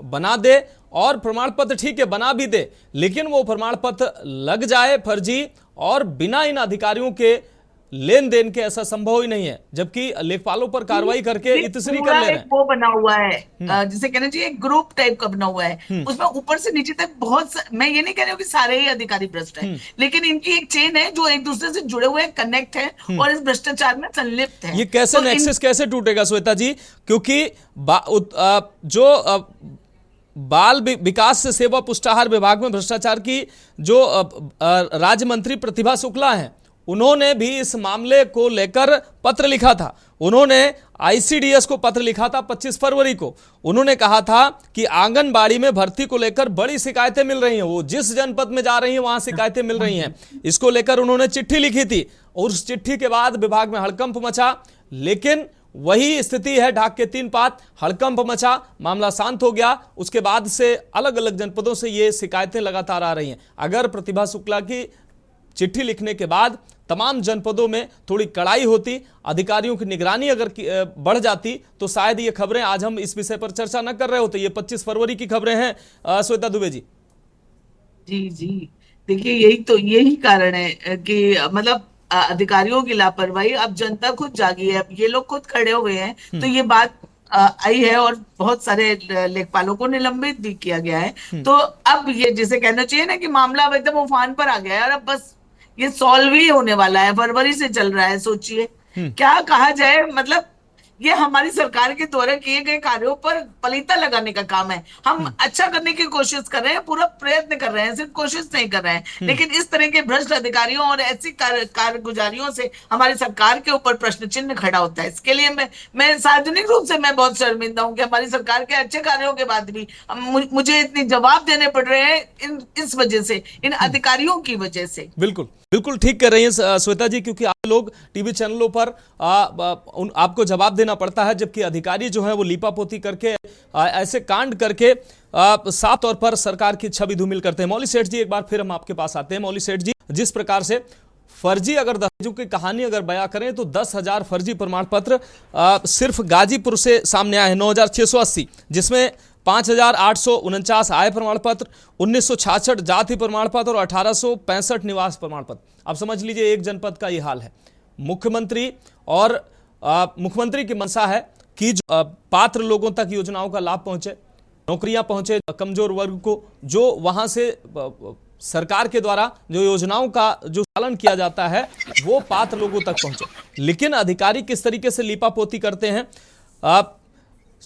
बना दे, और प्रमाण पत्र ठीक है बना भी दे, लेकिन वो प्रमाण पत्र लग जाए फर्जी और बिना इन अधिकारियों के लेन देन के, ऐसा संभव ही नहीं है। जबकि लेखपालों पर कार्रवाई करके इतनी कर ले रहे हैं। वो बना हुआ है जिसे कहना चाहिए एक ग्रुप टाइप का बना हुआ है, उसमें ऊपर से नीचे तक बहुत मैं ये नहीं कह रही हूँ कि सारे ही अधिकारी भ्रष्ट हैं, लेकिन इनकी एक चेन है जो एक दूसरे से जुड़े हुए कनेक्ट है और इस भ्रष्टाचार में संलिप्त है। ये कैसे तो नेक्सस कैसे टूटेगा श्वेता जी? क्योंकि जो बाल विकास से सेवा पुष्टाहार विभाग में भ्रष्टाचार की जो राज्य मंत्री प्रतिभा शुक्ला हैं, उन्होंने भी इस मामले को लेकर पत्र लिखा था। उन्होंने आईसीडीएस को पत्र लिखा था 25 फरवरी को। उन्होंने कहा था कि आंगनबाड़ी में भर्ती को लेकर बड़ी शिकायतें मिल रही हैं, वो जिस जनपद में जा रही हैं वहां शिकायतें मिल रही हैं। इसको लेकर उन्होंने चिट्ठी लिखी थी और उस चिट्ठी के बाद विभाग में हड़कंप मचा, लेकिन वही स्थिति है ढाक के 3 पात। हड़कंप मचा, मामला शांत हो गया, उसके बाद से अलग अलग जनपदों से ये शिकायतें लगातार आ रही हैं। अगर प्रतिभा शुक्ला की चिट्ठी लिखने के बाद तमाम जनपदों में थोड़ी कड़ाई होती, अधिकारियों की निगरानी अगर बढ़ जाती, तो शायद ये खबरें आज हम इस विषय पर चर्चा न कर रहे होते। ये 25 फरवरी की खबरें हैं श्वेता दुबे जी। जी देखिए, यही कारण है कि मतलब अधिकारियों की लापरवाही। अब जनता खुद जागी है, ये लोग खुद खड़े हुए हैं, तो ये बात आई है और बहुत सारे लेखपालों को निलंबित भी किया गया है। तो अब ये जिसे कहना चाहिए ना कि मामला अब एकदम उफान पर आ गया है और अब बस ये सॉल्व ही होने वाला है। फरवरी से चल रहा है, सोचिए क्या कहा जाए। मतलब ये हमारी सरकार के द्वारा किए गए कार्यों पर पलीता लगाने का काम है। हम अच्छा करने की कोशिश कर रहे हैं, पूरा प्रयत्न कर रहे हैं, सिर्फ कोशिश नहीं कर रहे हैं, लेकिन इस तरह के भ्रष्ट अधिकारियों और ऐसी कारगुजारियों से हमारी सरकार के ऊपर प्रश्न चिन्ह खड़ा होता है। इसके लिए मैं सार्वजनिक रूप से मैं बहुत शर्मिंदा हूं कि हमारी सरकार के अच्छे कार्यों के बाद भी मुझे इतने जवाब देने पड़ रहे हैं इस वजह से, इन अधिकारियों की वजह से। बिल्कुल ठीक कर रही हैं श्वेता जी, क्योंकि आप लोग टीवी चैनलों पर आपको जवाब देना पड़ता है, जबकि अधिकारी जो है वो लीपापोती करके ऐसे कांड करके साफ तौर पर सरकार की छवि धूमिल करते हैं। मौली सेठ जी, एक बार फिर हम आपके पास आते हैं। मौली सेठ जी, जिस प्रकार से फर्जी अगर दस्तावेजों की कहानी अगर बयां करें तो 10,000 फर्जी प्रमाण पत्र सिर्फ गाजीपुर से सामने आए हैं, 9,680, जिसमें 5,849 आय प्रमाण पत्र, 1966 जाति प्रमाण पत्र और 1865 निवास प्रमाण पत्र। अब समझ लीजिए एक जनपद का ये हाल है। मुख्यमंत्री की मंशा है कि पात्र लोगों तक योजनाओं का लाभ पहुंचे, नौकरियां पहुंचे कमजोर वर्ग को, जो वहां से सरकार के द्वारा जो योजनाओं का जो पालन किया जाता है वो पात्र लोगों तक पहुंचे। लेकिन अधिकारी किस तरीके से लीपापोती करते हैं।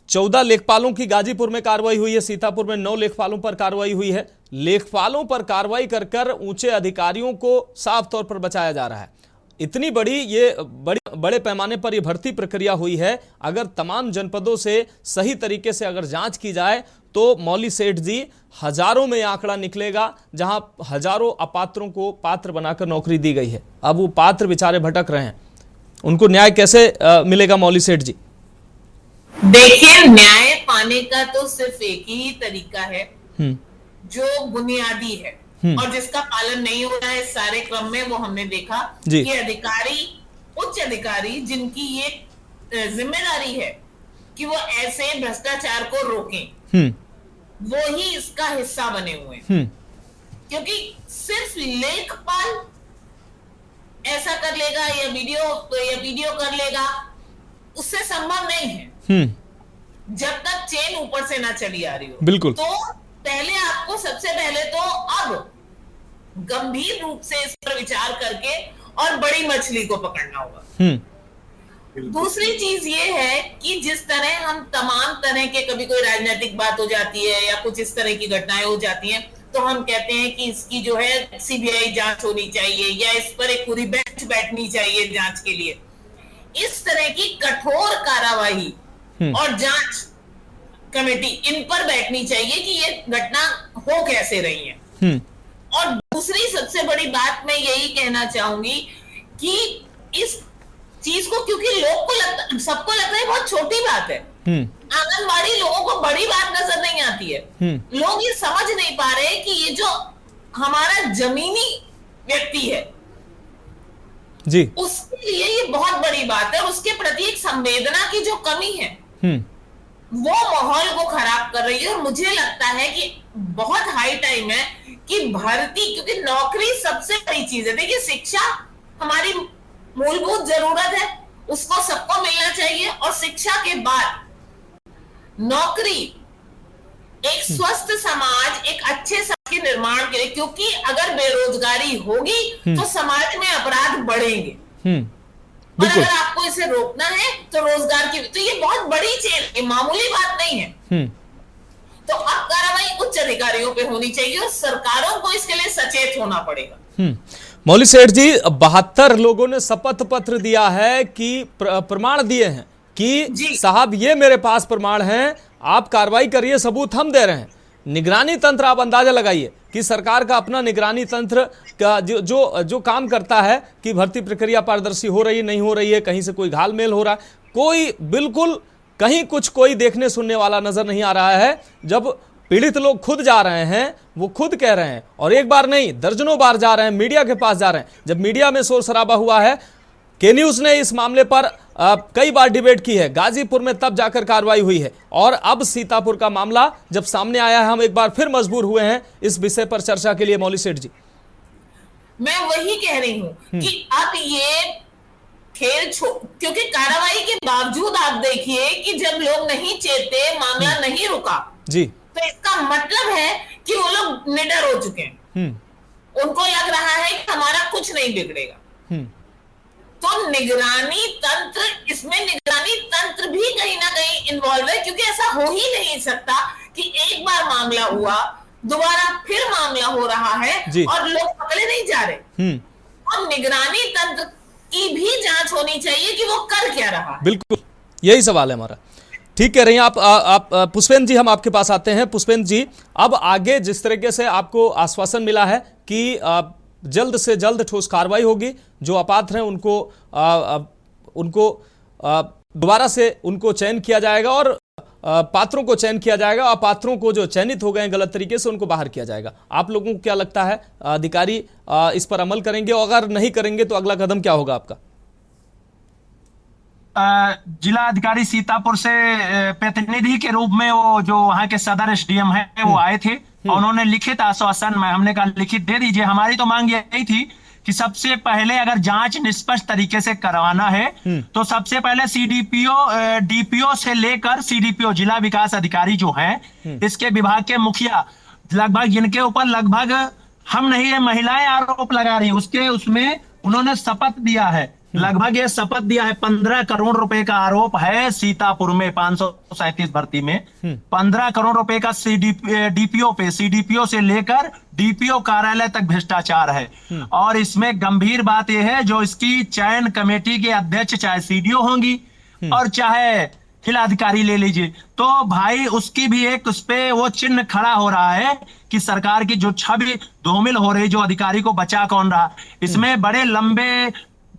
14 लेखपालों की गाजीपुर में कार्रवाई हुई है, सीतापुर में 9 लेखपालों पर कार्रवाई हुई है। लेखपालों पर कार्रवाई कर ऊंचे अधिकारियों को साफ तौर पर बचाया जा रहा है। इतनी बड़े पैमाने पर यह भर्ती प्रक्रिया हुई है। अगर तमाम जनपदों से सही तरीके से अगर जांच की जाए तो मौली सेठ जी हजारों में आंकड़ा निकलेगा, जहां हजारों अपात्रों को पात्र बनाकर नौकरी दी गई है। अब वो पात्र बेचारे भटक रहे हैं, उनको न्याय कैसे मिलेगा मौली सेठ जी? देखिए, न्याय पाने का तो सिर्फ एक ही तरीका है जो बुनियादी है और जिसका पालन नहीं हो रहा है इस सारे क्रम में। वो हमने देखा कि उच्च अधिकारी जिनकी ये जिम्मेदारी है कि वो ऐसे भ्रष्टाचार को रोकें, वो ही इसका हिस्सा बने हुए हैं। क्योंकि सिर्फ लेखपाल ऐसा कर लेगा या वीडियो कर लेगा उससे संभव नहीं है जब तक चेन ऊपर से ना चली आ रही हो। बिल्कुल। तो पहले आपको सबसे पहले तो अब गंभीर रूप से इस पर विचार करके और बड़ी मछली को पकड़ना होगा। दूसरी चीज ये है कि जिस तरह हम तमाम तरह के, कभी कोई राजनीतिक बात हो जाती है या कुछ इस तरह की घटनाएं हो जाती हैं, तो हम कहते हैं कि इसकी जो है सीबीआई जांच होनी चाहिए या इस पर एक पूरी बेंच बैठनी चाहिए जांच के लिए। इस तरह की कठोर कार्रवाई और जांच कमेटी इन पर बैठनी चाहिए कि ये घटना हो कैसे रही है। और दूसरी सबसे बड़ी बात मैं यही कहना चाहूंगी कि इस चीज को, क्योंकि लोग को लगता, सबको लगता है बहुत छोटी बात है, आंगनबाड़ी लोगों को बड़ी बात नजर नहीं आती है। लोग ये समझ नहीं पा रहे कि ये जो हमारा जमीनी व्यक्ति है जी, उसके लिए ये बहुत बड़ी बात है। उसके प्रति एक संवेदना की जो कमी है वो माहौल को खराब कर रही है। और मुझे लगता है कि बहुत हाई टाइम है कि भर्ती, क्योंकि नौकरी सबसे बड़ी चीज है। देखिए, शिक्षा हमारी मूलभूत जरूरत है, उसको सबको मिलना चाहिए। और शिक्षा के बाद नौकरी एक स्वस्थ समाज, एक अच्छे समाज के निर्माण के लिए, क्योंकि अगर बेरोजगारी होगी तो समाज में अपराध बढ़ेंगे। और अगर आपको इसे रोकना है तो रोजगार की, तो ये बहुत बड़ी चेन है, मामूली बात नहीं है। तो अब कार्रवाई उच्च अधिकारियों पे होनी चाहिए और सरकारों को इसके लिए सचेत होना पड़ेगा। मौली सेठ जी, 72 लोगों ने शपथ पत्र दिया है कि प्रमाण दिए हैं कि साहब ये मेरे पास प्रमाण हैं, आप कार्रवाई करिए, सबूत हम दे रहे हैं। निगरानी तंत्र आप अंदाजा लगाइए कि सरकार का अपना निगरानी तंत्र का जो काम करता है कि भर्ती प्रक्रिया पारदर्शी हो रही है, नहीं हो रही है, कहीं से कोई घालमेल हो रहा है, कोई बिल्कुल कहीं कुछ कोई देखने सुनने वाला नजर नहीं आ रहा है। जब पीड़ित लोग खुद जा रहे हैं, वो खुद कह रहे हैं, और एक बार नहीं दर्जनों बार जा रहे हैं, मीडिया के पास जा रहे हैं। जब मीडिया में शोर शराबा हुआ है, के न्यूज ने इस मामले पर कई बार डिबेट की है, गाजीपुर में तब जाकर कार्रवाई हुई है, और अब सीतापुर का मामला जब सामने आया है, हम एक बार फिर मजबूर हुए हैं इस विषय पर चर्चा के लिए। मौली सेठ जी, मैं वही कह रही हूं कि अब ये खेल क्योंकि कार्रवाई के बावजूद आप देखिए कि जब लोग नहीं चेते, मामला नहीं रुका जी, तो इसका मतलब है कि वो लोग निडर हो चुके हैं। उनको लग रहा है कि हमारा कुछ नहीं बिगड़ेगा। तो निगरानी तंत्र, इसमें निगरानी तंत्र भी कहीं ना कहीं इन्वॉल्व है, क्योंकि ऐसा हो ही नहीं सकता कि एक बार मामला हुआ, दोबारा फिर मामला हो रहा है और लोग पकड़े नहीं जा रहे। और निगरानी तंत्र की भी जांच होनी चाहिए कि वो कर क्या रहा है। बिल्कुल, यही सवाल है हमारा। ठीक कह रही हैं आप पुष्पेंद्र जी, हम आपके पास आते हैं। पुष्पेंद्र जी, अब आगे जिस तरीके से आपको आश्वासन मिला है कि जल्द से जल्द ठोस कार्रवाई होगी, जो अपात्र हैं उनको दोबारा से उनको चयन किया जाएगा और पात्रों को चयन किया जाएगा, और पात्रों को जो चयनित हो गए गलत तरीके से उनको बाहर किया जाएगा। आप लोगों को क्या लगता है, अधिकारी इस पर अमल करेंगे, और अगर नहीं करेंगे तो अगला कदम क्या होगा आपका? जिला अधिकारी सीतापुर से प्रतिनिधि के रूप में वो जो वहां के सदर एसडीएम है वो आए थे, और उन्होंने लिखित आश्वासन में, हमने कहा लिखित दे दीजिए। हमारी तो मांग यही थी कि सबसे पहले अगर जांच निष्पक्ष तरीके से करवाना है तो सबसे पहले सीडीपीओ, डीपीओ से लेकर सीडीपीओ, जिला विकास अधिकारी जो है, इसके विभाग के मुखिया, लगभग जिनके ऊपर लगभग हम नहीं है महिलाएं आरोप लगा रही, उसमें उन्होंने शपथ दिया है, लगभग ये शपथ दिया है। 15 करोड़ रुपए का आरोप है सीतापुर में 537 भर्ती में, 15 करोड़ रुपए का डीपीओ पे, सीडीपीओ से लेकर डीपीओ कार्यालय तक भ्रष्टाचार है। और इसमें गंभीर बात यह है, जो इसकी चयन कमेटी के अध्यक्ष चाहे सीडीओ होंगी और चाहे जिलाधिकारी ले लीजिए, तो भाई उसकी भी एक उस पे वो चिन्ह खड़ा हो रहा है कि सरकार की जो छवि धूमिल हो रही, जो अधिकारी को बचा कौन रहा। इसमें बड़े लंबे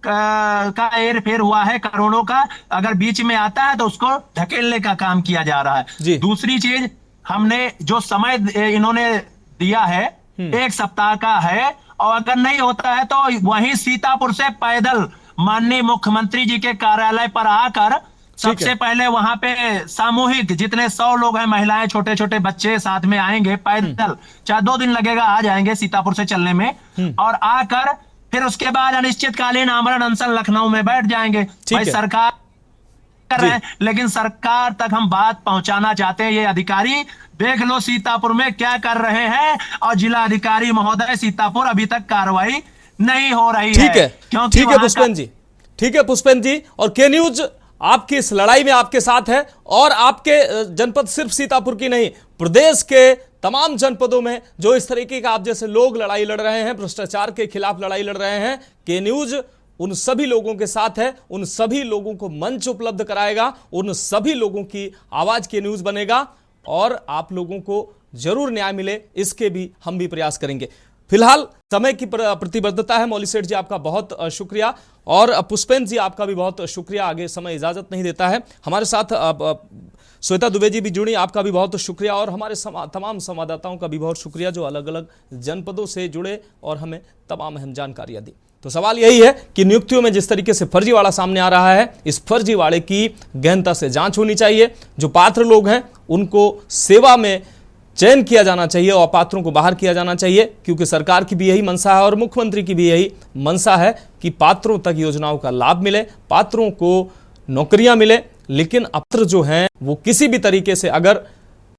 का हेर फेर हुआ है, करोड़ों का, अगर बीच में आता है तो उसको ढकेलने का काम किया जा रहा है। दूसरी चीज, हमने जो समय इन्होंने दिया है 1 सप्ताह का है, और अगर नहीं होता है तो वहीं सीतापुर से पैदल माननीय मुख्यमंत्री जी के कार्यालय पर आकर सबसे पहले वहां पे सामूहिक जितने 100 लोग हैं, महिलाएं, छोटे छोटे बच्चे साथ में आएंगे पैदल, चाहे 2 दिन लगेगा, आ जाएंगे सीतापुर से चलने में, और आकर फिर उसके बाद अनिश्चितकालीन आमरण अनशन लखनऊ में बैठ जाएंगे। भाई कर रहे हैं, लेकिन सरकार तक हम बात पहुंचाना चाहते हैं। ये अधिकारी देख लो सीतापुर में क्या कर रहे हैं, और जिला अधिकारी महोदय सीतापुर अभी तक कार्रवाई नहीं हो रही है। ठीक है, क्योंकि ठीक है पुष्पेंद्र जी, ठीक है पुष्पेंद्र जी। और के न्यूज आपकी इस लड़ाई में आपके साथ है, और आपके जनपद सिर्फ सीतापुर की नहीं, प्रदेश के तमाम जनपदों में जो इस तरीके का आप जैसे लोग लड़ाई लड़ रहे हैं, भ्रष्टाचार के खिलाफ लड़ाई लड़ रहे हैं, के न्यूज उन सभी लोगों के साथ है, उन सभी लोगों को मंच उपलब्ध कराएगा, उन सभी लोगों की आवाज के न्यूज बनेगा, और आप लोगों को जरूर न्याय मिले, इसके भी हम भी प्रयास करेंगे। फिलहाल समय की प्रतिबद्धता है। मौली सेठ जी आपका बहुत शुक्रिया, और पुष्पेंद्र जी आपका भी बहुत शुक्रिया। आगे समय इजाजत नहीं देता है। हमारे साथ श्वेता दुबे जी भी जुड़ी, आपका भी बहुत शुक्रिया, और हमारे तमाम संवाददाताओं का भी बहुत शुक्रिया जो अलग अलग जनपदों से जुड़े और हमें तमाम अहम जानकारियां दी। तो सवाल यही है कि नियुक्तियों में जिस तरीके से फर्जीवाड़ा सामने आ रहा है, इस फर्जीवाड़े की गहनता से जांच होनी चाहिए। जो पात्र लोग हैं उनको सेवा में चयन किया जाना चाहिए और पात्रों को बाहर किया जाना चाहिए, क्योंकि सरकार की भी यही मंशा है और मुख्यमंत्री की भी यही मंशा है कि पात्रों तक योजनाओं का लाभ मिले, पात्रों को नौकरियां मिले। लेकिन पात्र जो हैं वो किसी भी तरीके से अगर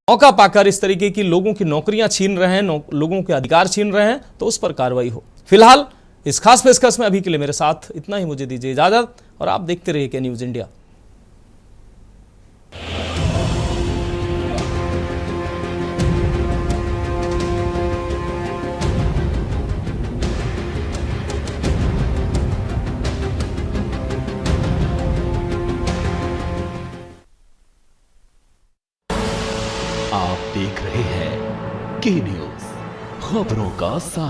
मौका पाकर इस तरीके की लोगों की नौकरियां छीन रहे हैं, लोगों के अधिकार छीन रहे हैं, तो उस पर कार्रवाई हो। फिलहाल इस खास पेशकश में अभी के लिए मेरे साथ इतना ही। मुझे दीजिए इजाजत, और आप देखते रहिए के न्यूज इंडिया। आप देख रहे हैं के न्यूज, खबरों का